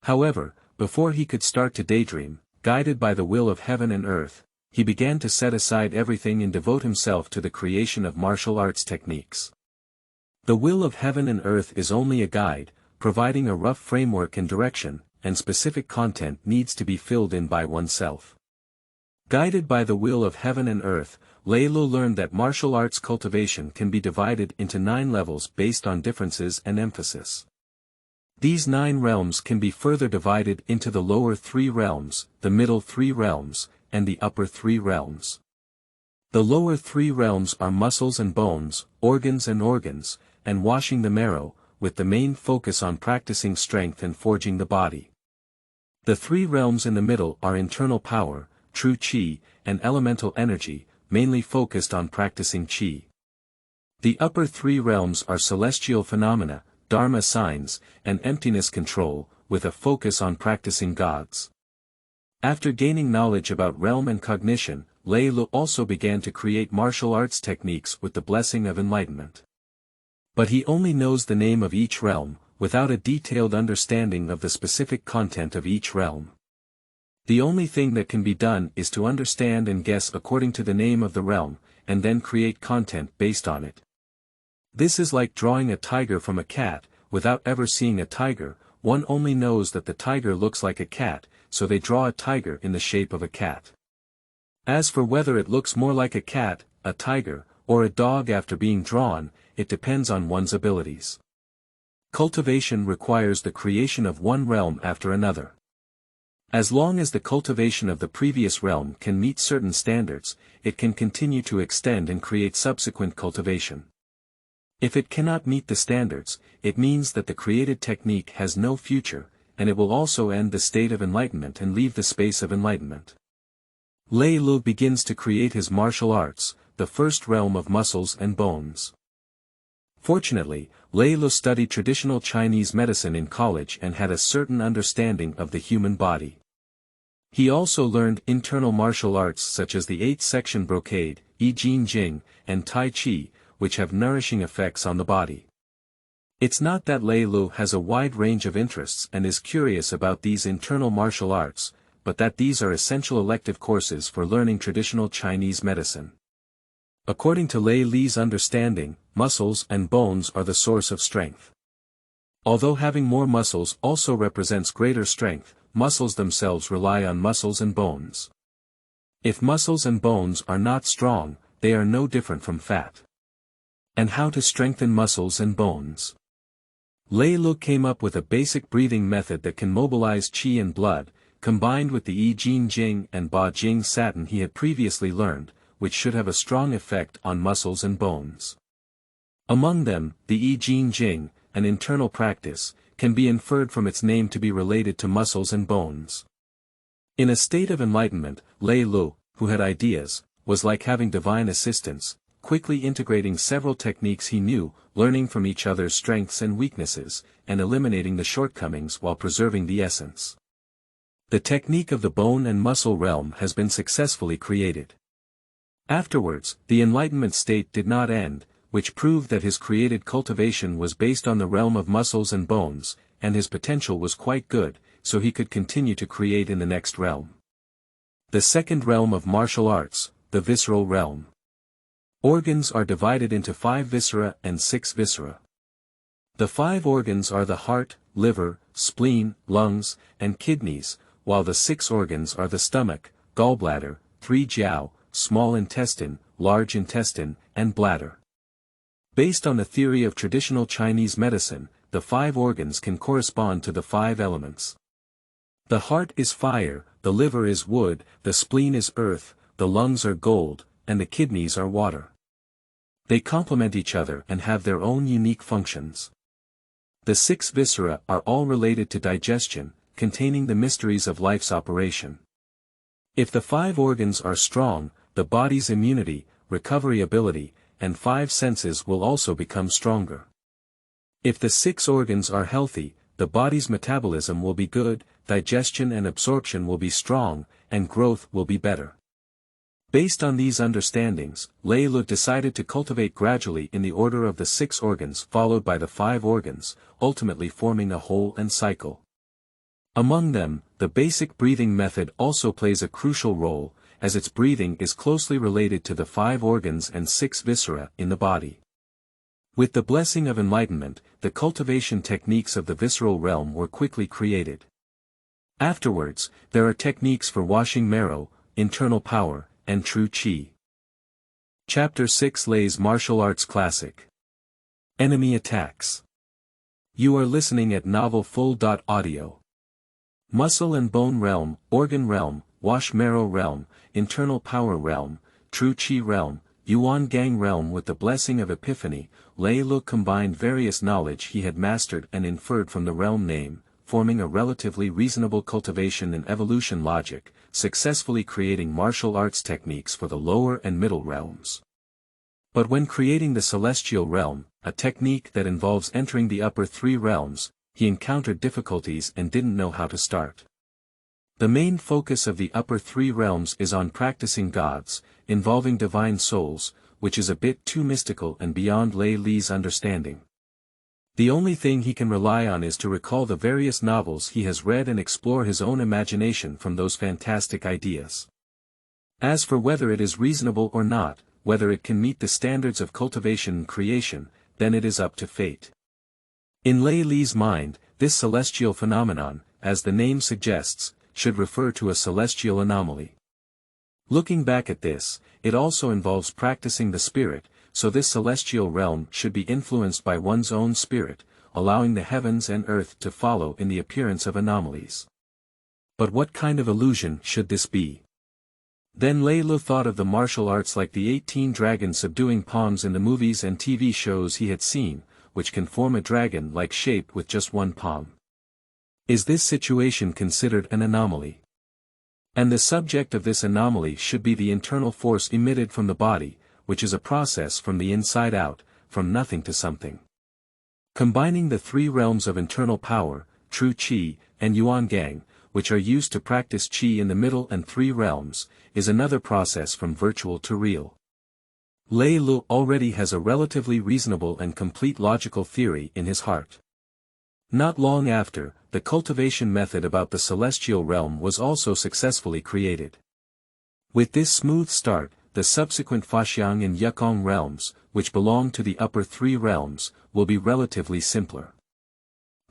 However, before he could start to daydream, guided by the will of heaven and earth, he began to set aside everything and devote himself to the creation of martial arts techniques. The will of heaven and earth is only a guide, providing a rough framework and direction, and specific content needs to be filled in by oneself. Guided by the will of heaven and earth, Lei Lu learned that martial arts cultivation can be divided into 9 levels based on differences and emphasis. These 9 realms can be further divided into the lower 3 realms, the middle 3 realms, and the upper 3 realms. The lower 3 realms are muscles and bones, organs, and washing the marrow, with the main focus on practicing strength and forging the body. The 3 realms in the middle are internal power, true qi, and elemental energy, mainly focused on practicing qi. The upper three realms are celestial phenomena, dharma signs, and emptiness control, with a focus on practicing gods. After gaining knowledge about realm and cognition, Lei Lu also began to create martial arts techniques with the blessing of enlightenment. But he only knows the name of each realm, without a detailed understanding of the specific content of each realm. The only thing that can be done is to understand and guess according to the name of the realm, and then create content based on it. This is like drawing a tiger from a cat, without ever seeing a tiger. One only knows that the tiger looks like a cat, so they draw a tiger in the shape of a cat. As for whether it looks more like a cat, a tiger, or a dog after being drawn, it depends on one's abilities. Cultivation requires the creation of one realm after another. As long as the cultivation of the previous realm can meet certain standards, it can continue to extend and create subsequent cultivation. If it cannot meet the standards, it means that the created technique has no future, and it will also end the state of enlightenment and leave the space of enlightenment. Lei Lu begins to create his martial arts, the first realm of muscles and bones. Fortunately, Lei Lu studied traditional Chinese medicine in college and had a certain understanding of the human body. He also learned internal martial arts such as the 8-section brocade, I Jin Jing, and Tai Chi, which have nourishing effects on the body. It's not that Lei Lu has a wide range of interests and is curious about these internal martial arts, but that these are essential elective courses for learning traditional Chinese medicine. According to Lei Li's understanding, muscles and bones are the source of strength. Although having more muscles also represents greater strength, muscles themselves rely on muscles and bones. If muscles and bones are not strong, they are no different from fat. And how to strengthen muscles and bones? Lei Lu came up with a basic breathing method that can mobilize qi and blood, combined with the I Jin Jing and Ba Jing Satin he had previously learned, which should have a strong effect on muscles and bones. Among them, the I Jin Jing, an internal practice, can be inferred from its name to be related to muscles and bones. In a state of enlightenment, Lei Lu, who had ideas, was like having divine assistance, quickly integrating several techniques he knew, learning from each other's strengths and weaknesses, and eliminating the shortcomings while preserving the essence. The technique of the bone and muscle realm has been successfully created. Afterwards, the enlightenment state did not end, which proved that his created cultivation was based on the realm of muscles and bones, and his potential was quite good, so he could continue to create in the next realm. The second realm of martial arts, the visceral realm. Organs are divided into 5 viscera and 6 viscera. The 5 organs are the heart, liver, spleen, lungs, and kidneys, while the 6 organs are the stomach, gallbladder, 3 jiao, small intestine, large intestine, and bladder. Based on the theory of traditional Chinese medicine, the 5 organs can correspond to the 5 elements. The heart is fire, the liver is wood, the spleen is earth, the lungs are gold, and the kidneys are water. They complement each other and have their own unique functions. The 6 viscera are all related to digestion, containing the mysteries of life's operation. If the 5 organs are strong, the body's immunity, recovery ability, and 5 senses will also become stronger. If the 6 organs are healthy, the body's metabolism will be good, digestion and absorption will be strong, and growth will be better. Based on these understandings, Lei Lu decided to cultivate gradually in the order of the 6 organs followed by the 5 organs, ultimately forming a whole and cycle. Among them, the basic breathing method also plays a crucial role, as its breathing is closely related to the 5 organs and 6 viscera in the body. With the blessing of enlightenment, the cultivation techniques of the visceral realm were quickly created. Afterwards, there are techniques for washing marrow, internal power, and true qi. Chapter 6 Lei's Martial Arts Classic. Enemy Attacks. You are listening at novelfull.audio. Muscle and bone realm, organ realm, wash marrow realm, internal power realm, true qi realm, Yuan gang realm. With the blessing of epiphany, Lei Lu combined various knowledge he had mastered and inferred from the realm name, forming a relatively reasonable cultivation and evolution logic, successfully creating martial arts techniques for the lower and middle realms. But when creating the celestial realm, a technique that involves entering the upper three realms, he encountered difficulties and didn't know how to start. The main focus of the upper three realms is on practicing gods, involving divine souls, which is a bit too mystical and beyond Lei Li's understanding. The only thing he can rely on is to recall the various novels he has read and explore his own imagination from those fantastic ideas. As for whether it is reasonable or not, whether it can meet the standards of cultivation and creation, then it is up to fate. In Lei Li's mind, this celestial phenomenon, as the name suggests, should refer to a celestial anomaly. Looking back at this, it also involves practicing the spirit, so this celestial realm should be influenced by one's own spirit, allowing the heavens and earth to follow in the appearance of anomalies. But what kind of illusion should this be? Then Lei Lu thought of the martial arts like the 18 dragons subduing pawns in the movies and TV shows he had seen, which can form a dragon-like shape with just one palm. Is this situation considered an anomaly? And the subject of this anomaly should be the internal force emitted from the body, which is a process from the inside out, from nothing to something. Combining the three realms of internal power, true Qi, and Yuan Gang, which are used to practice Qi in the middle and three realms, is another process from virtual to real. Lei Lu already has a relatively reasonable and complete logical theory in his heart. Not long after, the cultivation method about the celestial realm was also successfully created. With this smooth start, the subsequent Faxiang and Yukong realms, which belong to the upper three realms, will be relatively simpler.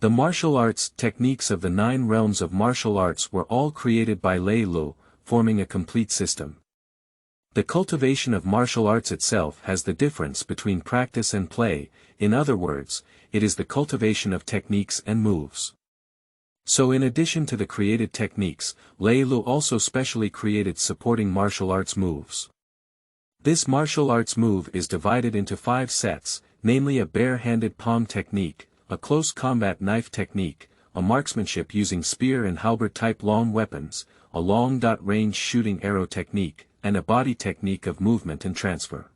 The martial arts techniques of the 9 realms of martial arts were all created by Lei Lu, forming a complete system. The cultivation of martial arts itself has the difference between practice and play, in other words, it is the cultivation of techniques and moves. So in addition to the created techniques, Lei Lu also specially created supporting martial arts moves. This martial arts move is divided into 5 sets, namely a bare-handed palm technique, a close combat knife technique, a marksmanship using spear and halberd-type long weapons, a long-range shooting arrow technique, and a body technique of movement and transfer.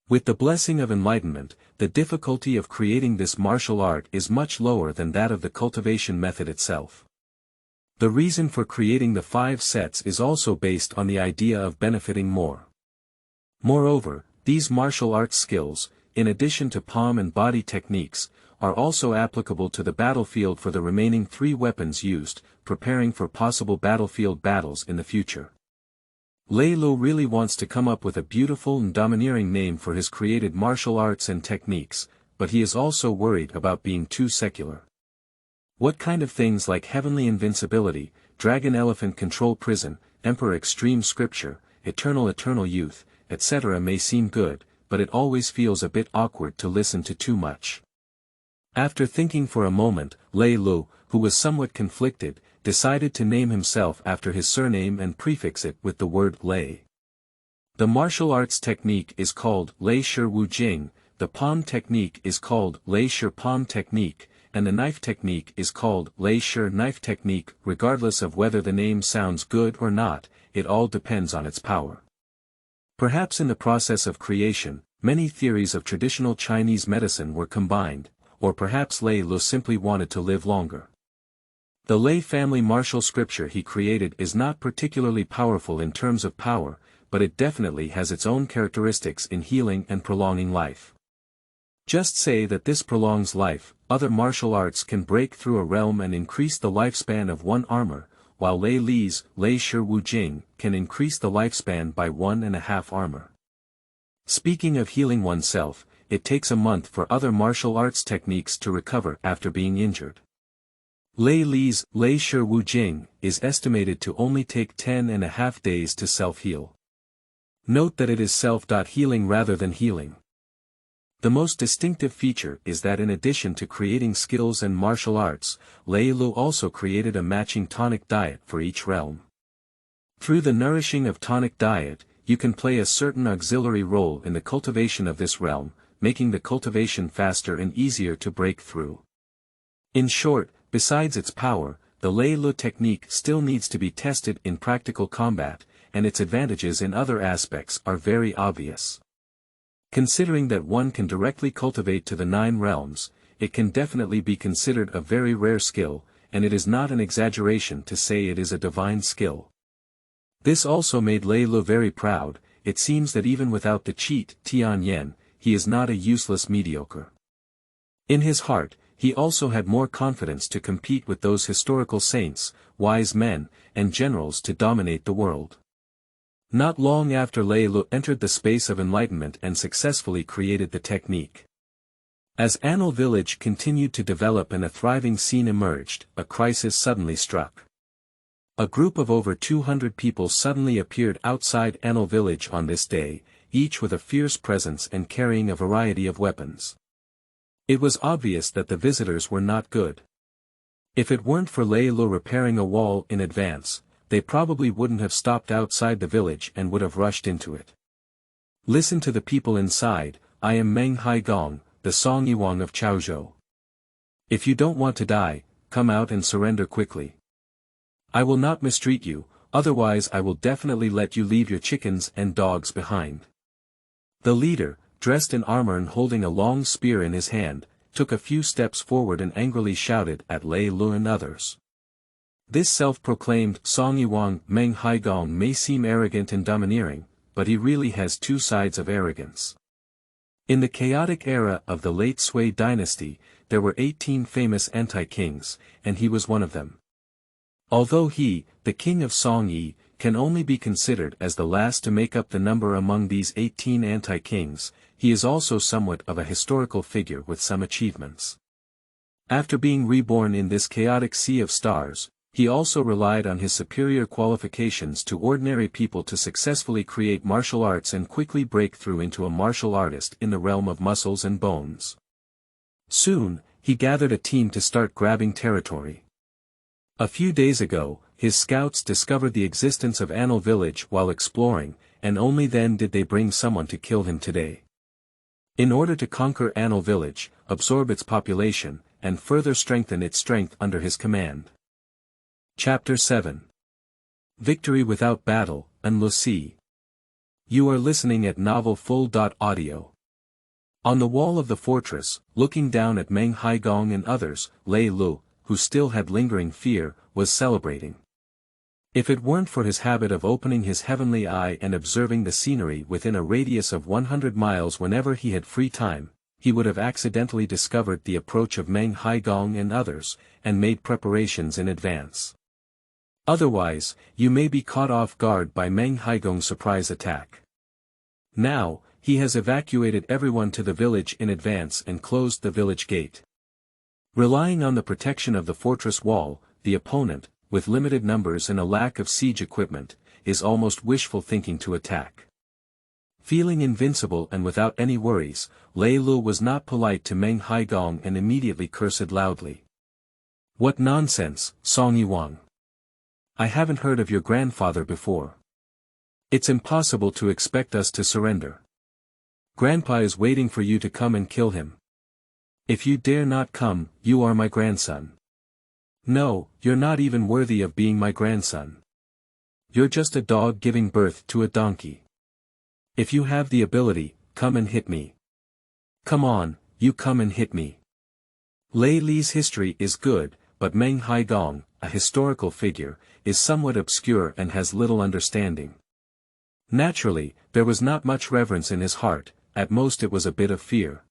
With the blessing of enlightenment, the difficulty of creating this martial art is much lower than that of the cultivation method itself. The reason for creating the 5 sets is also based on the idea of benefiting more. Moreover, these martial arts skills, in addition to palm and body techniques, are also applicable to the battlefield for the remaining 3 weapons used, preparing for possible battlefield battles in the future. Lei Lu really wants to come up with a beautiful and domineering name for his created martial arts and techniques, but he is also worried about being too secular. What kind of things like heavenly invincibility, dragon elephant control prison, emperor extreme scripture, eternal youth, etc. may seem good, but it always feels a bit awkward to listen to too much. After thinking for a moment, Lei Lu, who was somewhat conflicted, decided to name himself after his surname and prefix it with the word Lei. The martial arts technique is called Lei Shi Wu Jing, the palm technique is called Lei Shi Palm technique, and the knife technique is called Lei Shi Knife technique. Regardless of whether the name sounds good or not, it all depends on its power. Perhaps in the process of creation, many theories of traditional Chinese medicine were combined, or perhaps Lei Lu simply wanted to live longer. The Lei family martial scripture he created is not particularly powerful in terms of power, but it definitely has its own characteristics in healing and prolonging life. Just say that this prolongs life. Other martial arts can break through a realm and increase the lifespan of 1 armor, while Lei Li's Lei Shi Wu Jing can increase the lifespan by 1.5 armor. Speaking of healing oneself, it takes a month for other martial arts techniques to recover after being injured. Lei Li's Lei Shi Wu Jing is estimated to only take 10.5 days to self-heal. Note that it is self-healing rather than healing. The most distinctive feature is that in addition to creating skills and martial arts, Lei Lu also created a matching tonic diet for each realm. Through the nourishing of tonic diet, you can play a certain auxiliary role in the cultivation of this realm, making the cultivation faster and easier to break through. In short, besides its power, the Lei Lu technique still needs to be tested in practical combat, and its advantages in other aspects are very obvious. Considering that one can directly cultivate to the 9 realms, it can definitely be considered a very rare skill, and it is not an exaggeration to say it is a divine skill. This also made Lei Lu very proud. It seems that even without the cheat Tianyan, he is not a useless mediocre. In his heart, he also had more confidence to compete with those historical saints, wise men, and generals to dominate the world. Not long after Lei Lu entered the space of enlightenment and successfully created the technique. As Anle village continued to develop and a thriving scene emerged, a crisis suddenly struck. A group of over 200 people suddenly appeared outside Anle village on this day, each with a fierce presence and carrying a variety of weapons. It was obvious that the visitors were not good. If it weren't for Lei Lu repairing a wall in advance, they probably wouldn't have stopped outside the village and would have rushed into it. Listen to the people inside. I am Meng Haigong, the Song Yuan of Qianshou. If you don't want to die, come out and surrender quickly. I will not mistreat you, otherwise I will definitely let you leave your chickens and dogs behind. The leader, dressed in armor and holding a long spear in his hand, took a few steps forward and angrily shouted at Lei Lu and others. This self-proclaimed Song Yuan Meng Haigong may seem arrogant and domineering, but he really has 2 sides of arrogance. In the chaotic era of the late Sui dynasty, there were 18 famous anti-kings, and he was one of them. Although he, the king of Song Yi, can only be considered as the last to make up the number among these 18 anti-kings, he is also somewhat of a historical figure with some achievements. After being reborn in this chaotic sea of stars, he also relied on his superior qualifications to ordinary people to successfully create martial arts and quickly break through into a martial artist in the realm of muscles and bones. Soon, he gathered a team to start grabbing territory. A few days ago, his scouts discovered the existence of Anle village while exploring, and only then did they bring someone to kill him today. In order to conquer Anle village, absorb its population, and further strengthen its strength under his command. Chapter 7. Victory without battle, Enlightenment. You are listening at novelfull.audio. On the wall of the fortress, looking down at Meng Haigong and others, Lei Lu, who still had lingering fear, was celebrating. If it weren't for his habit of opening his heavenly eye and observing the scenery within a radius of 100 miles whenever he had free time, he would have accidentally discovered the approach of Meng Haigong and others, and made preparations in advance. Otherwise, you may be caught off guard by Meng Haigong's surprise attack. Now, he has evacuated everyone to the village in advance and closed the village gate. Relying on the protection of the fortress wall, the opponent, with limited numbers and a lack of siege equipment, is almost wishful thinking to attack. Feeling invincible and without any worries, Lei Lu was not polite to Meng Haigong and immediately cursed loudly. What nonsense, Song Yuan! I haven't heard of your grandfather before. It's impossible to expect us to surrender. Grandpa is waiting for you to come and kill him. If you dare not come, you are my grandson. No, you're not even worthy of being my grandson. You're just a dog giving birth to a donkey. If you have the ability, come and hit me. Come on, you come and hit me. Lei Li's history is good, but Meng Haigong, a historical figure, is somewhat obscure and has little understanding. Naturally, there was not much reverence in his heart, at most it was a bit of fear.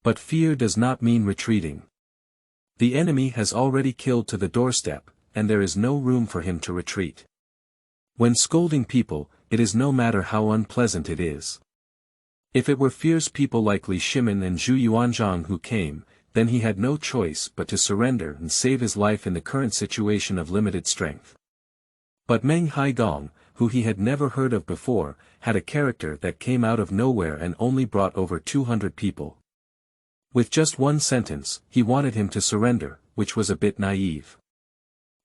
But fear does not mean retreating. The enemy has already killed to the doorstep, and there is no room for him to retreat. When scolding people, it is no matter how unpleasant it is. If it were fierce people like Li Shimin and Zhu Yuanzhang who came, then he had no choice but to surrender and save his life in the current situation of limited strength. But Meng Haigong, who he had never heard of before, had a character that came out of nowhere and only brought over 200 people. With just one sentence, he wanted him to surrender, which was a bit naive.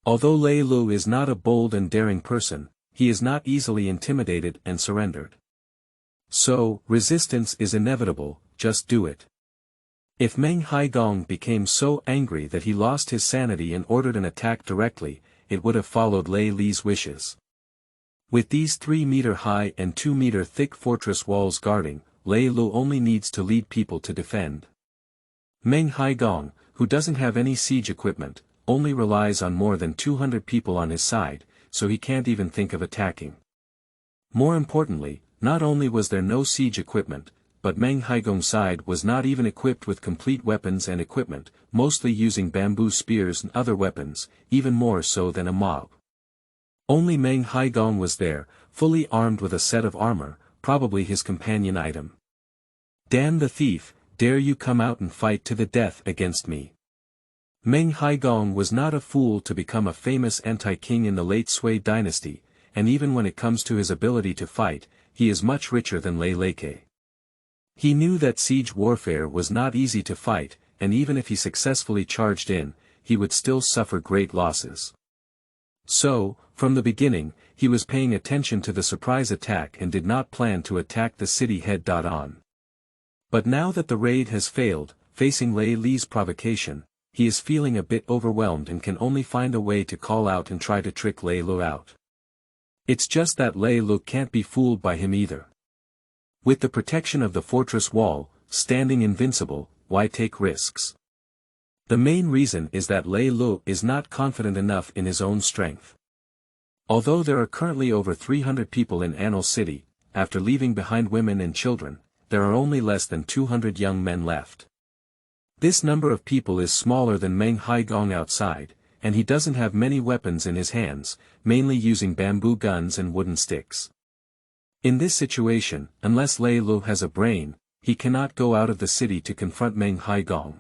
Although Lei Lu is not a bold and daring person, he is not easily intimidated and surrendered. So, resistance is inevitable, just do it. If Meng Haigong became so angry that he lost his sanity and ordered an attack directly, it would have followed Lei Li's wishes. With these 3-meter high and 2-meter thick fortress walls guarding, Lei Lu only needs to lead people to defend. Meng Haigong, who doesn't have any siege equipment, only relies on more than 200 people on his side, so he can't even think of attacking. More importantly, not only was there no siege equipment, but Meng Haigong's side was not even equipped with complete weapons and equipment, mostly using bamboo spears and other weapons, even more so than a mob. Only Meng Haigong was there, fully armed with a set of armor, probably his companion item. Damn the thief, dare you come out and fight to the death against me. Meng Haigong was not a fool to become a famous anti-king in the late Sui dynasty, and even when it comes to his ability to fight, he is much richer than Lei Leke. He knew that siege warfare was not easy to fight, and even if he successfully charged in, he would still suffer great losses. So, from the beginning, he was paying attention to the surprise attack and did not plan to attack the city head-on. But now that the raid has failed, facing Lei Li's provocation, he is feeling a bit overwhelmed and can only find a way to call out and try to trick Lei Lu out. It's just that Lei Lu can't be fooled by him either. With the protection of the fortress wall, standing invincible, why take risks? The main reason is that Lei Lu is not confident enough in his own strength. Although there are currently over 300 people in Anle City, after leaving behind women and children, there are only less than 200 young men left. This number of people is smaller than Meng Haigong outside, and he doesn't have many weapons in his hands, mainly using bamboo guns and wooden sticks. In this situation, unless Lei Lu has a brain, he cannot go out of the city to confront Meng Haigong.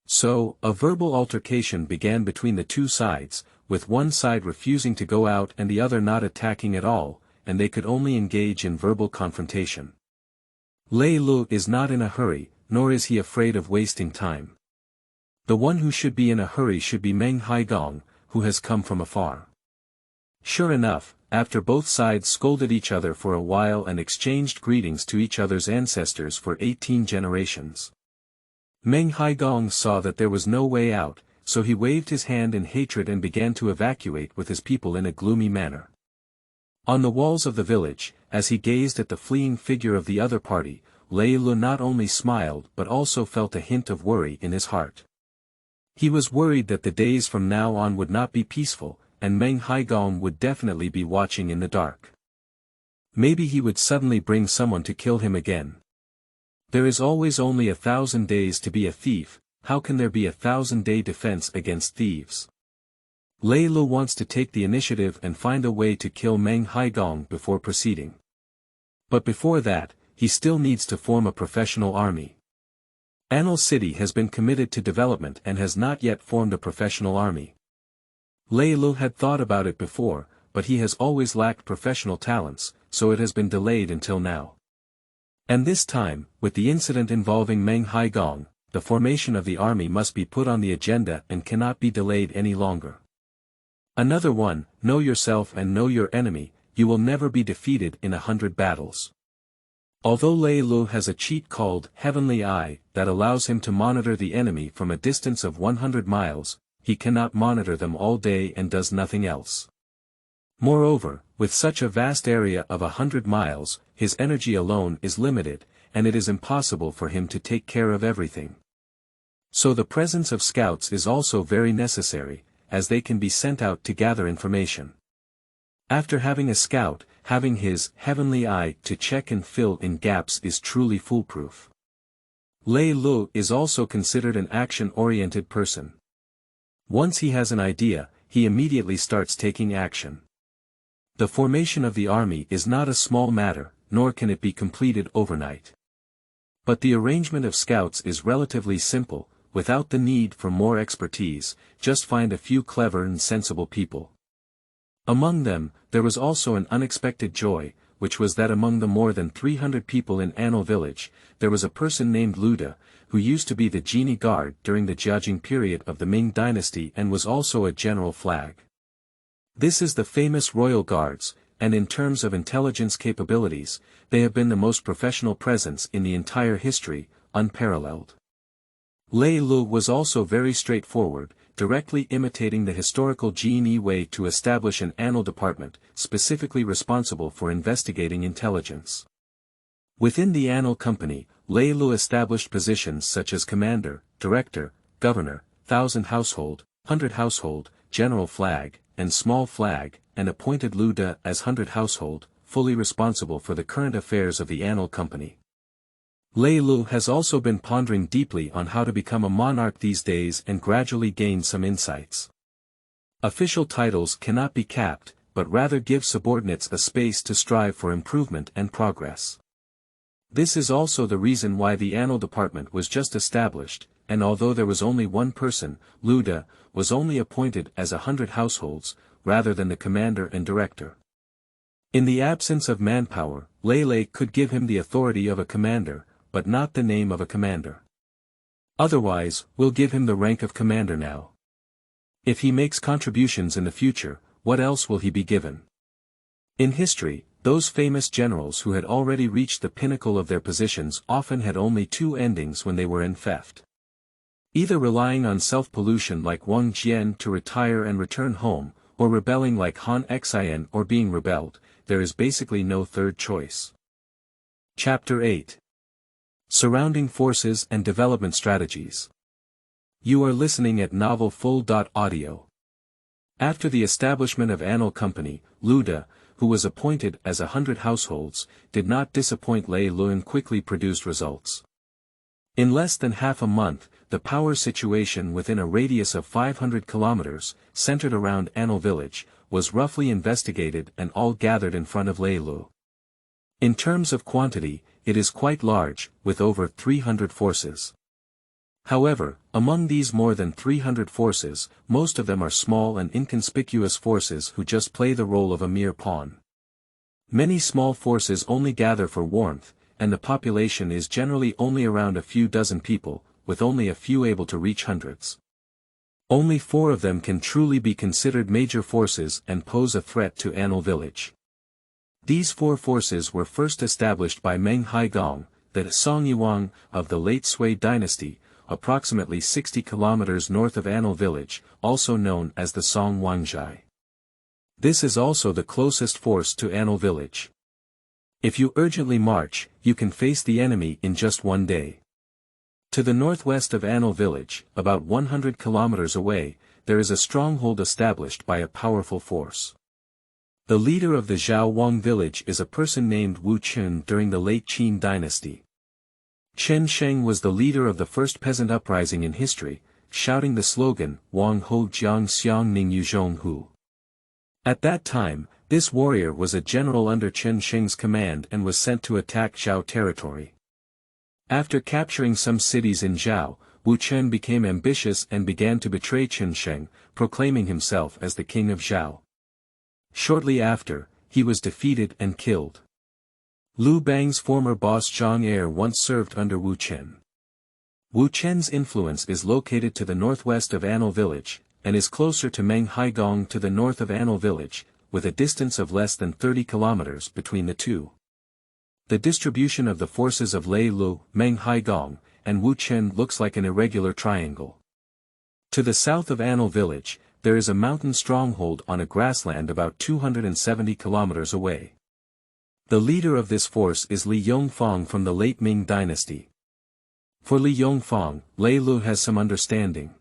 So, a verbal altercation began between the two sides, with one side refusing to go out and the other not attacking at all, and they could only engage in verbal confrontation. Lei Lu is not in a hurry, nor is he afraid of wasting time. The one who should be in a hurry should be Meng Haigong, who has come from afar. Sure enough, after both sides scolded each other for a while and exchanged greetings to each other's ancestors for 18 generations. Meng Haigong saw that there was no way out, so he waved his hand in hatred and began to evacuate with his people in a gloomy manner. On the walls of the village, as he gazed at the fleeing figure of the other party, Lei Lu not only smiled but also felt a hint of worry in his heart. He was worried that the days from now on would not be peaceful, and Meng Haigong would definitely be watching in the dark. Maybe he would suddenly bring someone to kill him again. There is always only 1,000 days to be a thief, how can there be 1,000-day defense against thieves? Lei Lu wants to take the initiative and find a way to kill Meng Haigong before proceeding. But before that, he still needs to form a professional army. Anle City has been committed to development and has not yet formed a professional army. Lei Lu had thought about it before, but he has always lacked professional talents, so it has been delayed until now. And this time, with the incident involving Meng Haigong, the formation of the army must be put on the agenda and cannot be delayed any longer. Another one, know yourself and know your enemy, you will never be defeated in 100 battles. Although Lei Lu has a cheat called Heavenly Eye that allows him to monitor the enemy from a distance of 100 miles, he cannot monitor them all day and does nothing else. Moreover, with such a vast area of 100 miles, his energy alone is limited, and it is impossible for him to take care of everything. So the presence of scouts is also very necessary, as they can be sent out to gather information. After having a scout, having his heavenly eye to check and fill in gaps is truly foolproof. Lei Lu is also considered an action-oriented person. Once he has an idea, he immediately starts taking action. The formation of the army is not a small matter, nor can it be completed overnight. But the arrangement of scouts is relatively simple, without the need for more expertise, just find a few clever and sensible people. Among them, there was also an unexpected joy, which was that among the more than 300 people in Anle village, there was a person named Luda, who used to be the genie guard during the Jiajing period of the Ming dynasty and was also a general flag. This is the famous royal guards, and in terms of intelligence capabilities, they have been the most professional presence in the entire history, unparalleled. Lei Lu was also very straightforward, directly imitating the historical genie way to establish an Anle department, specifically responsible for investigating intelligence. Within the Anle company, Lei Lu established positions such as commander, director, governor, 1,000 household, 100 household, general flag, and small flag, and appointed Lu De as 100 household, fully responsible for the current affairs of the Anle company. Lei Lu has also been pondering deeply on how to become a monarch these days and gradually gain some insights. Official titles cannot be capped, but rather give subordinates a space to strive for improvement and progress. This is also the reason why the Anle department was just established, and although there was only one person, Lu De was only appointed as 100 households, rather than the commander and director. In the absence of manpower, Lei could give him the authority of a commander, but not the name of a commander. Otherwise, we'll give him the rank of commander now. If he makes contributions in the future, what else will he be given? In history, those famous generals who had already reached the pinnacle of their positions often had only two endings when they were in theft. Either relying on self-pollution like Wang Jian to retire and return home, or rebelling like Han Xian or being rebelled. There is basically no third choice. Chapter 8. Surrounding Forces and Development Strategies. You are listening at novelfull.audio. After the establishment of Anle Company, Lu De, who was appointed as 100 households, did not disappoint Lei Lu and quickly produced results. In less than half a month, the power situation within a radius of 500 kilometers, centered around Anle village, was roughly investigated and all gathered in front of Lei Lu. In terms of quantity, it is quite large, with over 300 forces. However, among these more than 300 forces, most of them are small and inconspicuous forces who just play the role of a mere pawn. Many small forces only gather for warmth, and the population is generally only around a few dozen people, with only a few able to reach hundreds. Only 4 of them can truly be considered major forces and pose a threat to Anle village. These 4 forces were first established by Meng Haigong, the Song Yuan of the late Sui dynasty, approximately 60 kilometers north of Anle village, also known as the Song Wangjai. This is also the closest force to Anle village. If you urgently march, you can face the enemy in just one day. To the northwest of Anle village, about 100 kilometers away, there is a stronghold established by a powerful force. The leader of the Zhao Wang village is a person named Wu Chun during the late Qing dynasty. Shang was the leader of the first peasant uprising in history, shouting the slogan, Wang Ho Jiang Xiang Ning Yu Zhong Hu. At that time, this warrior was a general under Shang's command and was sent to attack Zhao territory. After capturing some cities in Zhao, Wu Chun became ambitious and began to betray Shang, proclaiming himself as the king of Zhao. Shortly after, he was defeated and killed. Liu Bang's former boss Zhang Er once served under Wu Chun. Wu Chun's influence is located to the northwest of Anle village, and is closer to Meng Haigong to the north of Anle village, with a distance of less than 30 kilometers between the two. The distribution of the forces of Lei Lu, Meng Haigong, and Wu Chun looks like an irregular triangle. To the south of Anle village, there is a mountain stronghold on a grassland about 270 kilometers away. The leader of this force is Li Yongfang from the late Ming dynasty. For Li Yongfang, Lei Lu has some understanding.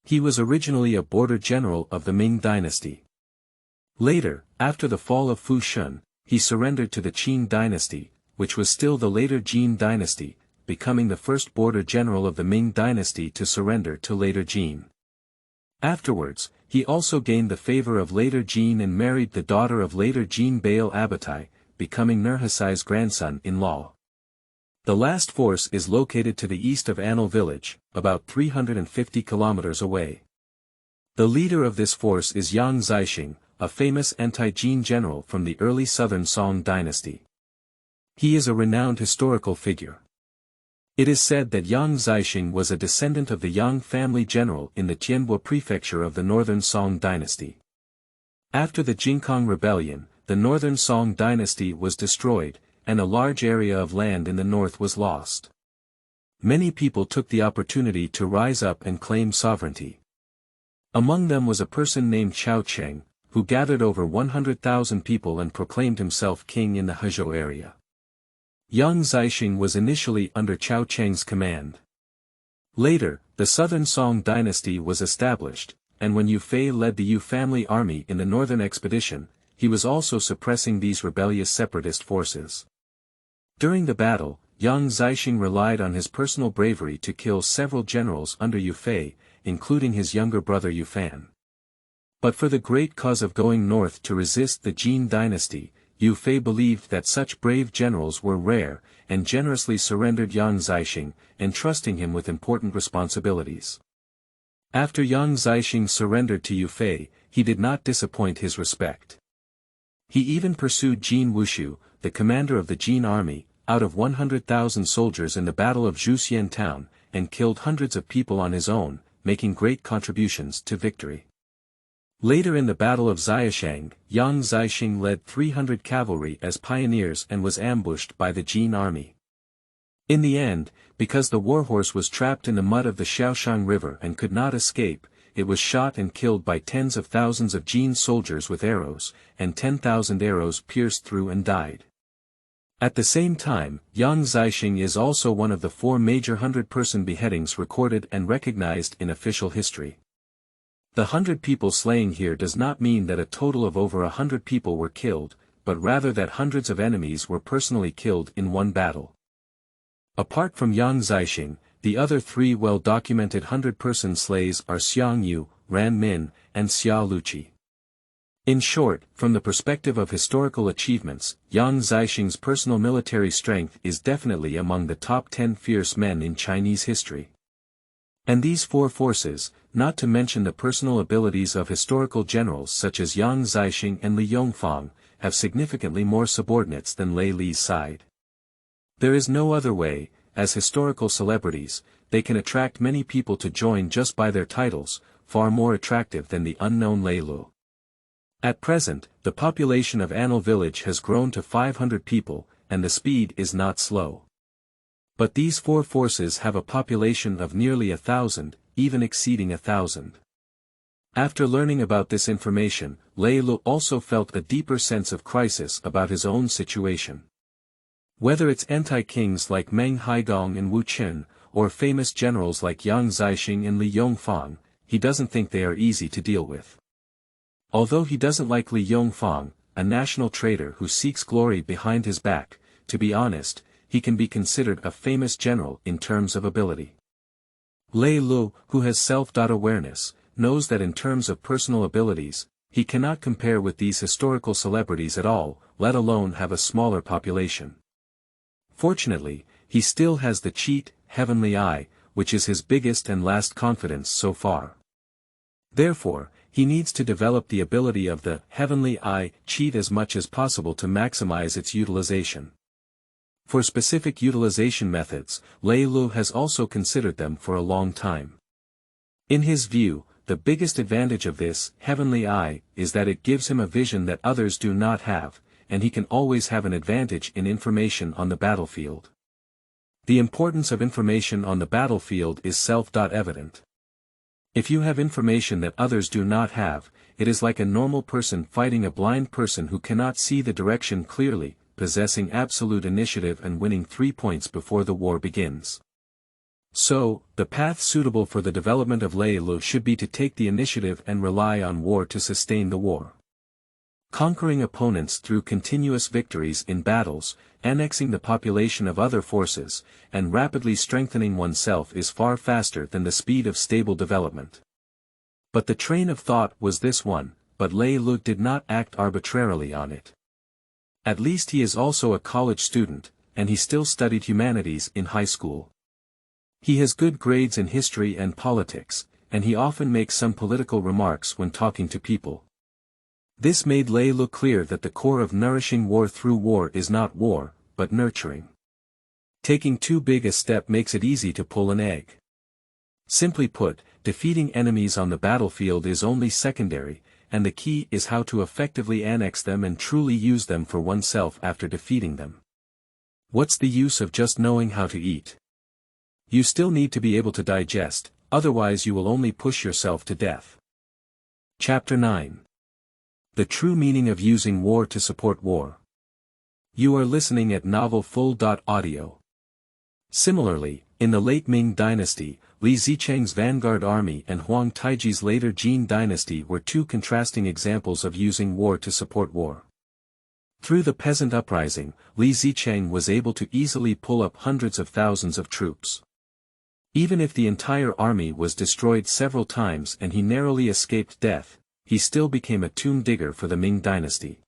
He was originally a border general of the Ming dynasty. Later, after the fall of Fushun, he surrendered to the Qing dynasty, which was still the later Jin dynasty, becoming the first border general of the Ming dynasty to surrender to later Jin. Afterwards, he also gained the favor of later Jin and married the daughter of later Jin Baal Abatai, becoming Nurhasai's grandson-in-law. The last force is located to the east of Anle village, about 350 kilometers away. The leader of this force is Yang Zixing, a famous anti-Jin general from the early southern Song dynasty. He is a renowned historical figure. It is said that Yang Zixing was a descendant of the Yang family general in the Tianbo prefecture of the northern Song dynasty. After the Jingkong rebellion, the northern Song dynasty was destroyed, and a large area of land in the north was lost. Many people took the opportunity to rise up and claim sovereignty. Among them was a person named Chao, who gathered over 100,000 people and proclaimed himself king in the Hezhou area. Yang Zixing was initially under Chao Cheng's command. Later, the southern Song dynasty was established, and when Yu Fei led the Yu family army in the northern expedition, he was also suppressing these rebellious separatist forces. During the battle, Yang Zixing relied on his personal bravery to kill several generals under Yu Fei, including his younger brother Yu Fan. But for the great cause of going north to resist the Jin dynasty, Yu Fei believed that such brave generals were rare, and generously surrendered Yang Zixing, entrusting him with important responsibilities. After Yang Zixing surrendered to Yu Fei, he did not disappoint his respect. He even pursued Jin Wushu, the commander of the Jin army, out of 100,000 soldiers in the Battle of Zhuxian town, and killed hundreds of people on his own, making great contributions to victory. Later in the Battle of Xiashang, Yang Zixing led 300 cavalry as pioneers and was ambushed by the Jin army. In the end, because the warhorse was trapped in the mud of the Shaoshang River and could not escape, it was shot and killed by tens of thousands of Jin soldiers with arrows, and 10,000 arrows pierced through and died. At the same time, Yang Zixing is also one of the 4 major 100-person beheadings recorded and recognized in official history. The 100 people slaying here does not mean that a total of over 100 people were killed, but rather that hundreds of enemies were personally killed in one battle. Apart from Yang Zixing, the other 3 well-documented 100-person slays are Xiang Yu, Ran Min, and Xia Luqi. In short, from the perspective of historical achievements, Yang Zixing's personal military strength is definitely among the top 10 fierce men in Chinese history. And these 4 forces, not to mention the personal abilities of historical generals such as Yang Zixing and Li Yongfang, have significantly more subordinates than Lei Li's side. There is no other way, as historical celebrities, they can attract many people to join just by their titles, far more attractive than the unknown Lei Lu. At present, the population of Anle village has grown to 500 people, and the speed is not slow. But these 4 forces have a population of nearly 1,000, even exceeding 1,000. After learning about this information, Lei Lu also felt a deeper sense of crisis about his own situation. Whether it's anti-kings like Meng Haidong and Wu Qin, or famous generals like Yang Zixing and Li Yongfang, he doesn't think they are easy to deal with. Although he doesn't like Li Yongfang, a national traitor who seeks glory behind his back, to be honest, he can be considered a famous general in terms of ability. Lei Lu, who has self-awareness, knows that in terms of personal abilities, he cannot compare with these historical celebrities at all, let alone have a smaller population. Fortunately, he still has the cheat, heavenly eye, which is his biggest and last confidence so far. Therefore, he needs to develop the ability of the heavenly eye cheat as much as possible to maximize its utilization. For specific utilization methods, Lei Lu has also considered them for a long time. In his view, the biggest advantage of this heavenly eye is that it gives him a vision that others do not have, and he can always have an advantage in information on the battlefield. The importance of information on the battlefield is self-evident. If you have information that others do not have, it is like a normal person fighting a blind person who cannot see the direction clearly, possessing absolute initiative and winning 3 points before the war begins. So, the path suitable for the development of Lei Lu should be to take the initiative and rely on war to sustain the war. Conquering opponents through continuous victories in battles, annexing the population of other forces, and rapidly strengthening oneself is far faster than the speed of stable development. But the train of thought was this one, but Lei Lu did not act arbitrarily on it. At least he is also a college student, and he still studied humanities in high school. He has good grades in history and politics, and he often makes some political remarks when talking to people. This made Lei Lu clear that the core of nourishing war through war is not war, but nurturing. Taking too big a step makes it easy to pull an egg. Simply put, defeating enemies on the battlefield is only secondary, and the key is how to effectively annex them and truly use them for oneself after defeating them. What's the use of just knowing how to eat? You still need to be able to digest, otherwise you will only push yourself to death. Chapter 9. The true meaning of using war to support war. You are listening at Novel Full. Audio. Similarly, in the late Ming dynasty, Li Zicheng's vanguard army and Huang Taiji's later Qin dynasty were two contrasting examples of using war to support war. Through the peasant uprising, Li Zicheng was able to easily pull up hundreds of thousands of troops. Even if the entire army was destroyed several times and he narrowly escaped death, he still became a tomb digger for the Ming dynasty.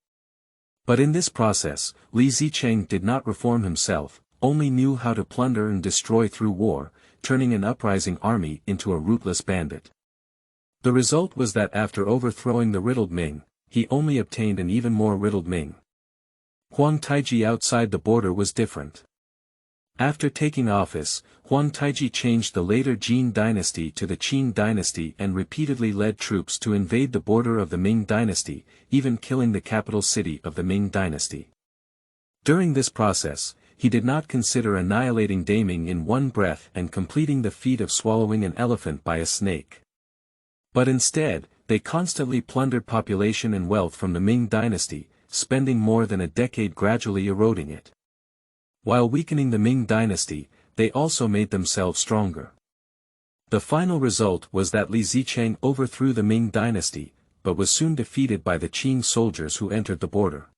But in this process, Li Zicheng did not reform himself, only knew how to plunder and destroy through war, turning an uprising army into a ruthless bandit. The result was that after overthrowing the riddled Ming, he only obtained an even more riddled Ming. Huang Taiji outside the border was different. After taking office, Huang Taiji changed the later Qin dynasty to the Qing dynasty and repeatedly led troops to invade the border of the Ming dynasty, even killing the capital city of the Ming dynasty. During this process, he did not consider annihilating Daming in one breath and completing the feat of swallowing an elephant by a snake. But instead, they constantly plundered population and wealth from the Ming dynasty, spending more than a decade gradually eroding it. While weakening the Ming dynasty, they also made themselves stronger. The final result was that Li Zicheng overthrew the Ming dynasty, but was soon defeated by the Qing soldiers who entered the border.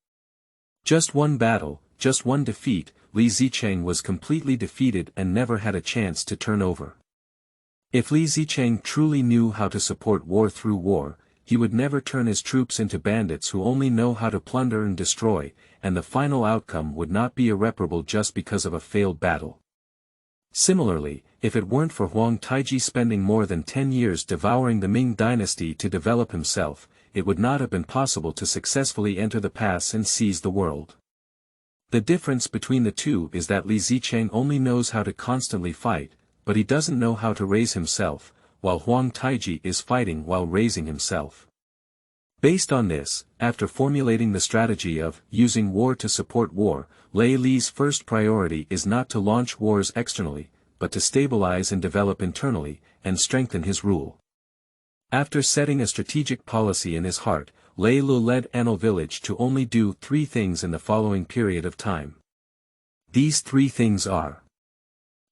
Just one battle, just one defeat, Li Zicheng was completely defeated and never had a chance to turn over. If Li Zicheng truly knew how to support war through war, he would never turn his troops into bandits who only know how to plunder and destroy, and the final outcome would not be irreparable just because of a failed battle. Similarly, if it weren't for Huang Taiji spending more than 10 years devouring the Ming dynasty to develop himself, it would not have been possible to successfully enter the pass and seize the world. The difference between the two is that Li Zicheng only knows how to constantly fight, but he doesn't know how to raise himself, while Huang Taiji is fighting while raising himself. Based on this, after formulating the strategy of using war to support war, Lei Li's first priority is not to launch wars externally, but to stabilize and develop internally, and strengthen his rule. After setting a strategic policy in his heart, Lei Lu led Anle village to only do 3 things in the following period of time. These 3 things are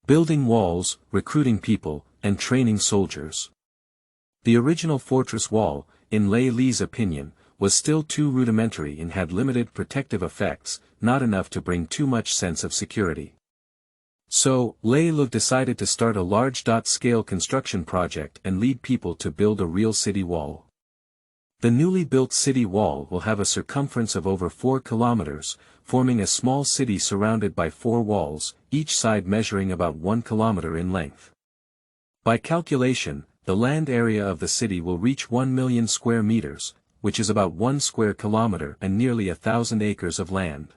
building walls, recruiting people, and training soldiers. The original fortress wall, in Lei Li's opinion, was still too rudimentary and had limited protective effects, not enough to bring too much sense of security. So, Lei Lu decided to start a large-scale construction project and lead people to build a real city wall. The newly built city wall will have a circumference of over 4 kilometers, forming a small city surrounded by 4 walls, each side measuring about 1 kilometer in length. By calculation, the land area of the city will reach 1 million square meters, which is about 1 square kilometer and nearly 1,000 acres of land.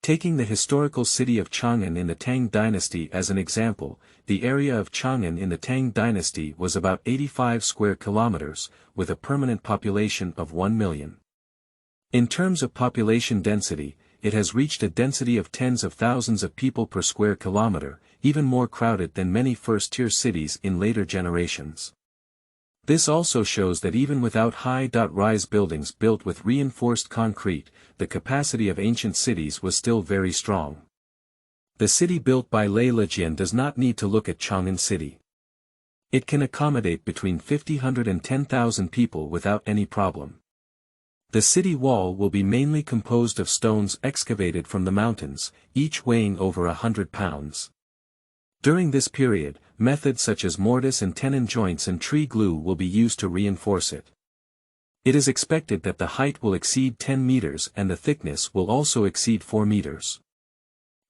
Taking the historical city of Chang'an in the Tang dynasty as an example, the area of Chang'an in the Tang dynasty was about 85 square kilometers, with a permanent population of 1 million. In terms of population density, it has reached a density of tens of thousands of people per square kilometer, even more crowded than many first-tier cities in later generations. This also shows that even without high-rise buildings built with reinforced concrete, the capacity of ancient cities was still very strong. The city built by Lei Lijian does not need to look at Chang'an City. It can accommodate between 500 and 10,000 people without any problem. The city wall will be mainly composed of stones excavated from the mountains, each weighing over 100 pounds. During this period, methods such as mortise and tenon joints and tree glue will be used to reinforce it. It is expected that the height will exceed 10 meters and the thickness will also exceed 4 meters.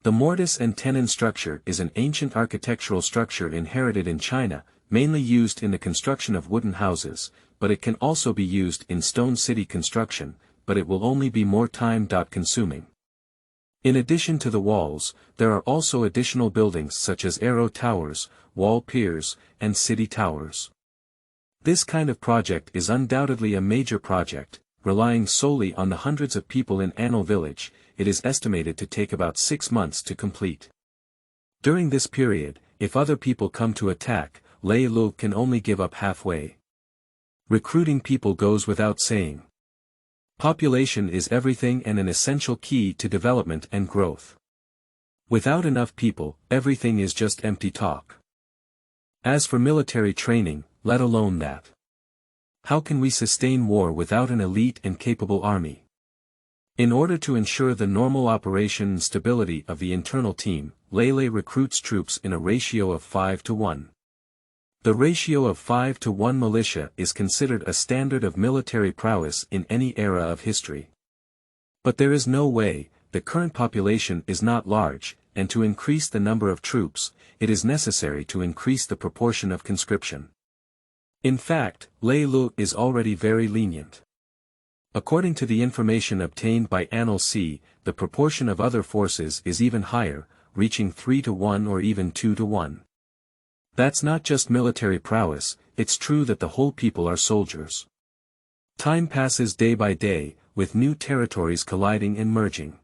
The mortise and tenon structure is an ancient architectural structure inherited in China, mainly used in the construction of wooden houses, but it can also be used in stone city construction, but it will only be more time-consuming. In addition to the walls, there are also additional buildings such as arrow towers, wall piers, and city towers. This kind of project is undoubtedly a major project, relying solely on the hundreds of people in Anle village. It is estimated to take about 6 months to complete. During this period, if other people come to attack, Lei Lu can only give up halfway. Recruiting people goes without saying. Population is everything and an essential key to development and growth. Without enough people, everything is just empty talk. As for military training, let alone that. How can we sustain war without an elite and capable army? In order to ensure the normal operation and stability of the internal team, Lele recruits troops in a ratio of 5-1. The ratio of 5-1 militia is considered a standard of military prowess in any era of history. But there is no way, the current population is not large, and to increase the number of troops, it is necessary to increase the proportion of conscription. In fact, Lele is already very lenient. According to the information obtained by Anle, the proportion of other forces is even higher, reaching 3-1 or even 2-1. That's not just military prowess, it's true that the whole people are soldiers. Time passes day by day, with new territories colliding and merging.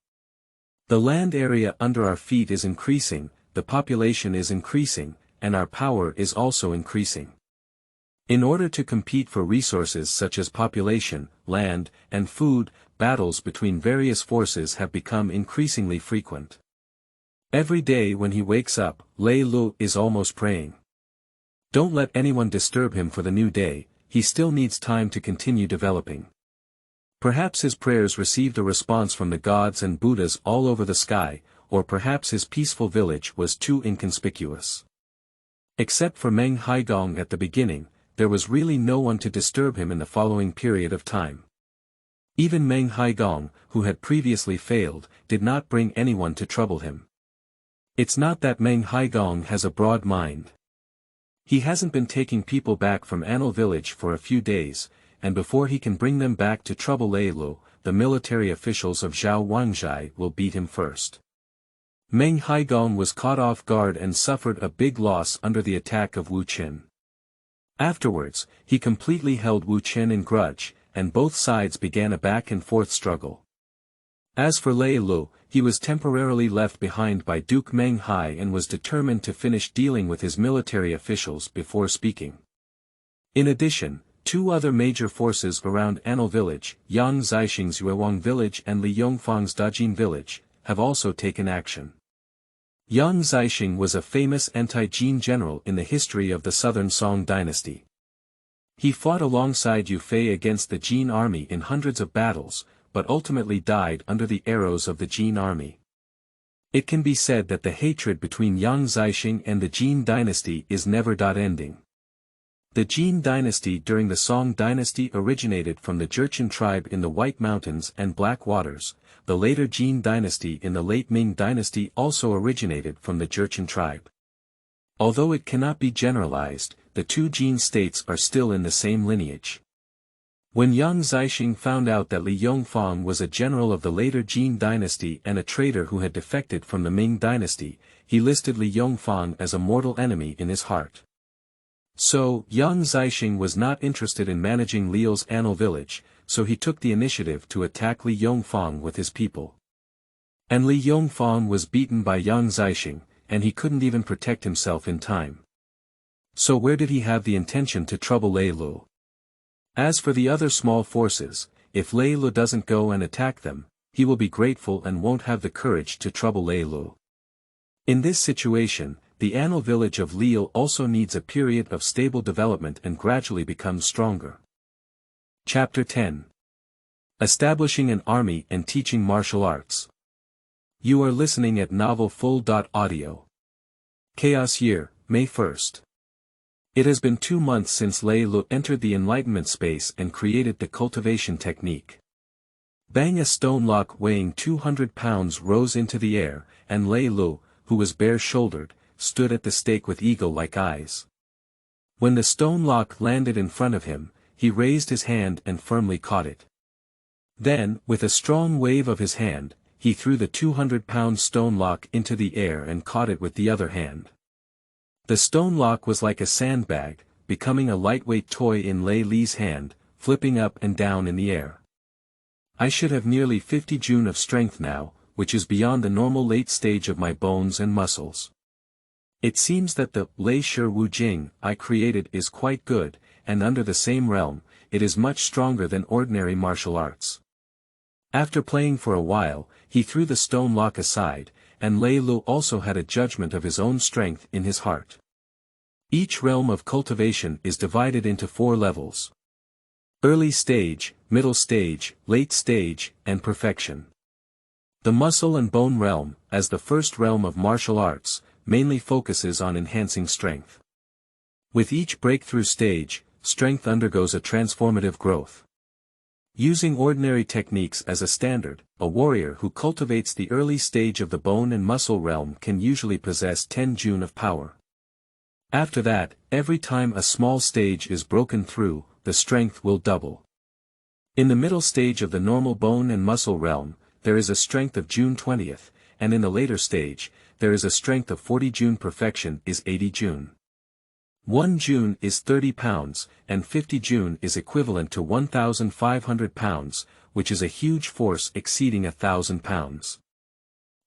The land area under our feet is increasing, the population is increasing, and our power is also increasing. In order to compete for resources such as population, land, and food, battles between various forces have become increasingly frequent. Every day when he wakes up, Lele is almost praying. Don't let anyone disturb him for the new day, he still needs time to continue developing. Perhaps his prayers received a response from the gods and Buddhas all over the sky, or perhaps his peaceful village was too inconspicuous. Except for Meng Haigong at the beginning, there was really no one to disturb him in the following period of time. Even Meng Haigong, who had previously failed, did not bring anyone to trouble him. It's not that Meng Haigong has a broad mind. He hasn't been taking people back from Anle village for a few days, and before he can bring them back to trouble Lele, the military officials of Zhao Wangjai will beat him first. Meng Haigong was caught off guard and suffered a big loss under the attack of Wu Qin. Afterwards, he completely held Wu Qin in grudge, and both sides began a back-and-forth struggle. As for Lele, he was temporarily left behind by Duke Meng Hai and was determined to finish dealing with his military officials before speaking. In addition, two other major forces around Anle village, Yang Zixing's Yuewang village and Li Yongfang's Dajin village, have also taken action. Yang Zixing was a famous anti-Jin general in the history of the southern Song dynasty. He fought alongside Yu Fei against the Jin army in hundreds of battles, but ultimately died under the arrows of the Jin army. It can be said that the hatred between Yang Zixing and the Jin dynasty is never ending. The Jin dynasty during the Song dynasty originated from the Jurchen tribe in the White Mountains and Black Waters. The later Jin dynasty in the late Ming dynasty also originated from the Jurchen tribe. Although it cannot be generalized, the two Jin states are still in the same lineage. When Yang Zixing found out that Li Yongfang was a general of the later Jin dynasty and a traitor who had defected from the Ming dynasty, he listed Li Yongfang as a mortal enemy in his heart. So, Yang Zixing was not interested in managing Liu's Anle village, so he took the initiative to attack Li Yongfang with his people. And Li Yongfang was beaten by Yang Zixing, and he couldn't even protect himself in time. So where did he have the intention to trouble Lele? As for the other small forces, if Lele doesn't go and attack them, he will be grateful and won't have the courage to trouble Lele. In this situation, the Anle village of Lele also needs a period of stable development and gradually becomes stronger. Chapter 10. Establishing an army and teaching martial arts. You are listening at novelfull.audio. Chaos Year, May 1st. It has been 2 months since Lele entered the Enlightenment space and created the cultivation technique. Bang, a stone lock weighing 200 pounds rose into the air, and Lele, who was bare-shouldered, stood at the stake with eagle-like eyes. When the stone lock landed in front of him, he raised his hand and firmly caught it. Then, with a strong wave of his hand, he threw the 200-pound stone lock into the air and caught it with the other hand. The stone lock was like a sandbag, becoming a lightweight toy in Lele's hand, flipping up and down in the air. I should have nearly 50 June of strength now, which is beyond the normal late stage of my bones and muscles. It seems that the Lei Shi Wu Jing I created is quite good, and under the same realm, it is much stronger than ordinary martial arts. After playing for a while, he threw the stone lock aside, and Lei Lu also had a judgment of his own strength in his heart. Each realm of cultivation is divided into 4 levels: early stage, middle stage, late stage, and perfection. The muscle and bone realm, as the first realm of martial arts, mainly focuses on enhancing strength. With each breakthrough stage, strength undergoes a transformative growth. Using ordinary techniques as a standard, a warrior who cultivates the early stage of the bone and muscle realm can usually possess 10 Jun of power. After that, every time a small stage is broken through, the strength will double. In the middle stage of the normal bone and muscle realm, there is a strength of Jun 20th, and in the later stage, there is a strength of 40 Jun. Perfection is 80 Jun. 1 Jun is 30 pounds, and 50 Jun is equivalent to 1,500 pounds, which is a huge force exceeding 1,000 pounds.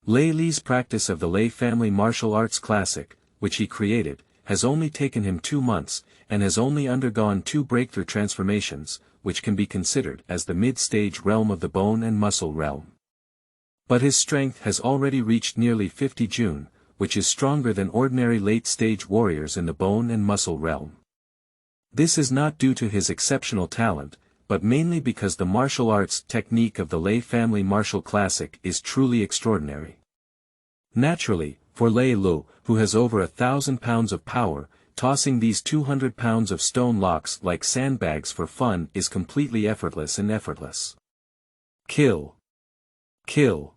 Lei Li's practice of the Lei family martial arts classic, which he created, has only taken him 2 months, and has only undergone 2 breakthrough transformations, which can be considered as the mid-stage realm of the bone and muscle realm. But his strength has already reached nearly 50 Jun, which is stronger than ordinary late-stage warriors in the bone and muscle realm. This is not due to his exceptional talent, but mainly because the martial arts technique of the Lei family martial classic is truly extraordinary. Naturally, for Lei Lu, who has over 1,000 pounds of power, tossing these 200 pounds of stone locks like sandbags for fun is completely effortless and effortless. Kill. Kill.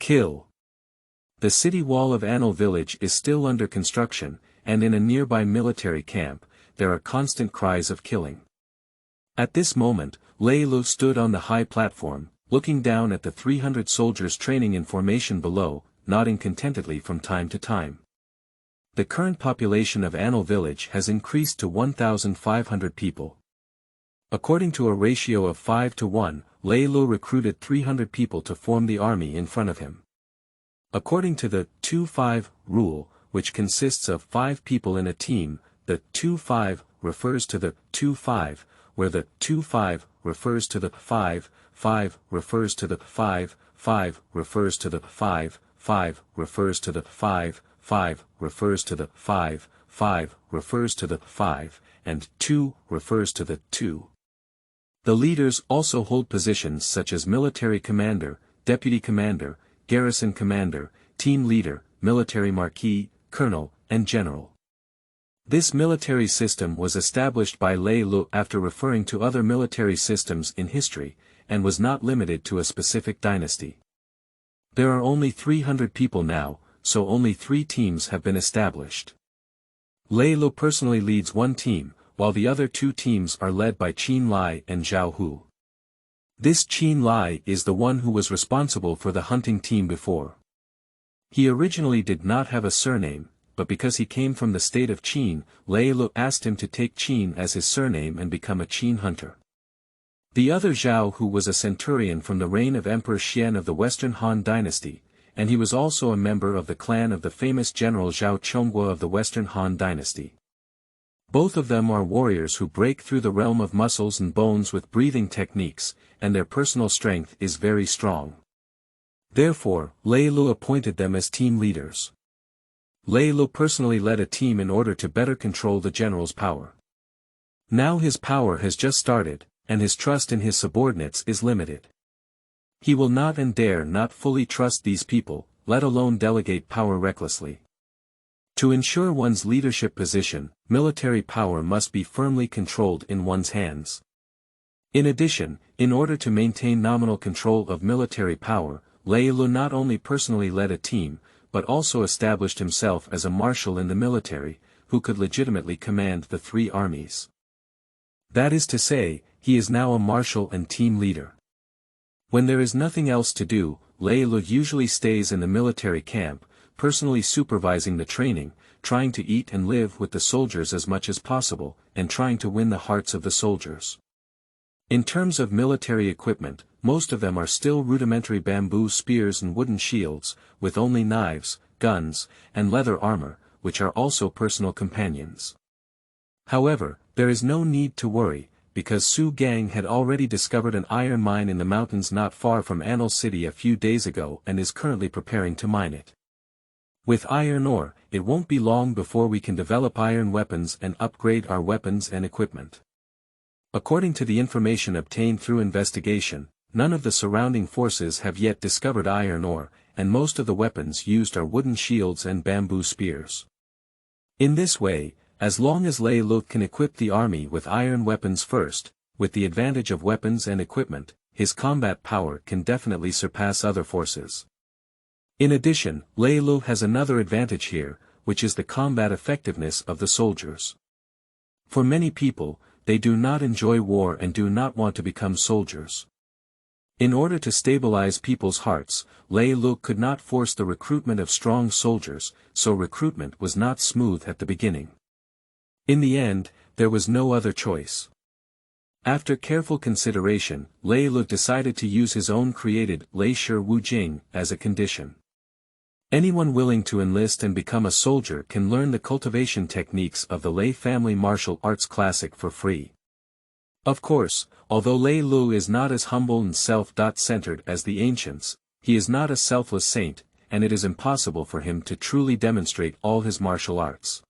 Kill. The city wall of Anle village is still under construction, and in a nearby military camp, there are constant cries of killing. At this moment, Lei Lu stood on the high platform, looking down at the 300 soldiers training in formation below, nodding contentedly from time to time. The current population of Anle village has increased to 1,500 people. According to a ratio of 5 to 1, Lei Lu recruited 300 people to form the army in front of him. According to the 2-5 rule, which consists of 5 people in a team, the 2-5 refers to the 2-5, where the 2-5 refers to the 5, 5 refers to the 5, 5 refers to the 5, 5 refers to the 5, 5 refers to the 5, 5 refers to the 5, and 2 refers to the 2. The leaders also hold positions such as military commander, deputy commander, garrison commander, team leader, military marquis, colonel, and general. This military system was established by Lei Lu after referring to other military systems in history, and was not limited to a specific dynasty. There are only 300 people now, so only 3 teams have been established. Lei Lu personally leads one team, while the other 2 teams are led by Qin Lai and Zhao Hu. This Qin Lai is the one who was responsible for the hunting team before. He originally did not have a surname, but because he came from the state of Qin, Lei Lu asked him to take Qin as his surname and become a Qin hunter. The other Zhao Hu was a centurion from the reign of Emperor Xian of the Western Han Dynasty, and he was also a member of the clan of the famous general Zhao Chonghua of the Western Han Dynasty. Both of them are warriors who break through the realm of muscles and bones with breathing techniques, and their personal strength is very strong. Therefore, Lei Lu appointed them as team leaders. Lei Lu personally led a team in order to better control the general's power. Now his power has just started, and his trust in his subordinates is limited. He will not and dare not fully trust these people, let alone delegate power recklessly. To ensure one's leadership position, military power must be firmly controlled in one's hands. In addition, in order to maintain nominal control of military power, Lei Lu not only personally led a team, but also established himself as a marshal in the military, who could legitimately command the 3 armies. That is to say, he is now a marshal and team leader. When there is nothing else to do, Lei Lu usually stays in the military camp, personally supervising the training, trying to eat and live with the soldiers as much as possible, and trying to win the hearts of the soldiers. In terms of military equipment, most of them are still rudimentary bamboo spears and wooden shields, with only knives, guns, and leather armor, which are also personal companions. However, there is no need to worry, because Su Gang had already discovered an iron mine in the mountains not far from Anle City a few days ago and is currently preparing to mine it. With iron ore, it won't be long before we can develop iron weapons and upgrade our weapons and equipment. According to the information obtained through investigation, none of the surrounding forces have yet discovered iron ore, and most of the weapons used are wooden shields and bamboo spears. In this way, as long as Lei Lu can equip the army with iron weapons first, with the advantage of weapons and equipment, his combat power can definitely surpass other forces. In addition, Lei Lu has another advantage here, which is the combat effectiveness of the soldiers. For many people, they do not enjoy war and do not want to become soldiers. In order to stabilize people's hearts, Lei Lu could not force the recruitment of strong soldiers, so recruitment was not smooth at the beginning. In the end, there was no other choice. After careful consideration, Lei Lu decided to use his own created Lei Shi Wu Jing as a condition. Anyone willing to enlist and become a soldier can learn the cultivation techniques of the Lei family martial arts classic for free. Of course, although Lei Lu is not as humble and self-centered as the ancients, he is not a selfless saint, and it is impossible for him to truly demonstrate all his martial arts.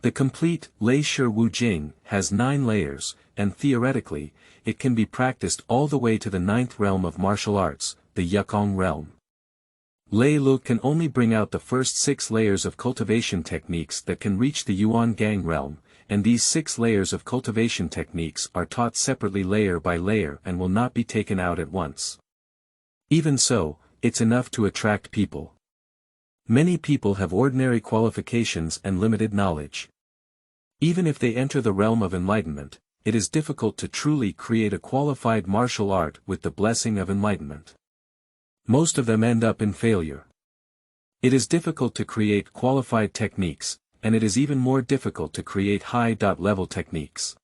The complete Lei Shi Wu Jing has 9 layers, and theoretically, it can be practiced all the way to the 9th realm of martial arts, the Yukong realm. Lei Lu can only bring out the first 6 layers of cultivation techniques that can reach the Yuan Gang realm, and these 6 layers of cultivation techniques are taught separately layer by layer and will not be taken out at once. Even so, it's enough to attract people. Many people have ordinary qualifications and limited knowledge. Even if they enter the realm of enlightenment, it is difficult to truly create a qualified martial art with the blessing of enlightenment. Most of them end up in failure. It is difficult to create qualified techniques, and it is even more difficult to create high-level techniques.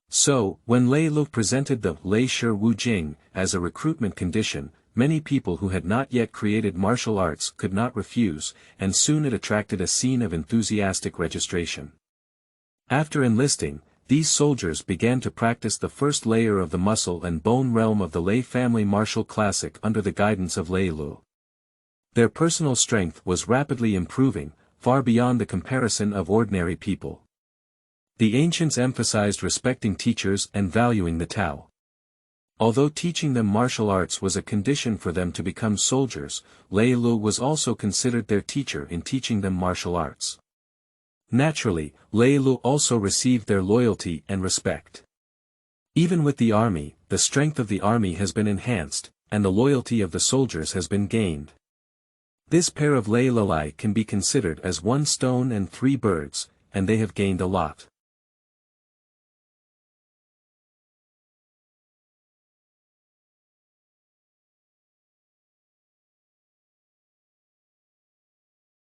So, when Lei Lu presented the Lei Shi Wu Jing as a recruitment condition, many people who had not yet created martial arts could not refuse, and soon it attracted a scene of enthusiastic registration. After enlisting, these soldiers began to practice the first layer of the muscle and bone realm of the Lei family martial classic under the guidance of Lei Lu. Their personal strength was rapidly improving, far beyond the comparison of ordinary people. The ancients emphasized respecting teachers and valuing the Tao. Although teaching them martial arts was a condition for them to become soldiers, Lei Lu was also considered their teacher in teaching them martial arts. Naturally, Lei Lu also received their loyalty and respect. Even with the army, the strength of the army has been enhanced, and the loyalty of the soldiers has been gained. This pair of Lei Lalai can be considered as 1 stone and 3 birds, and they have gained a lot.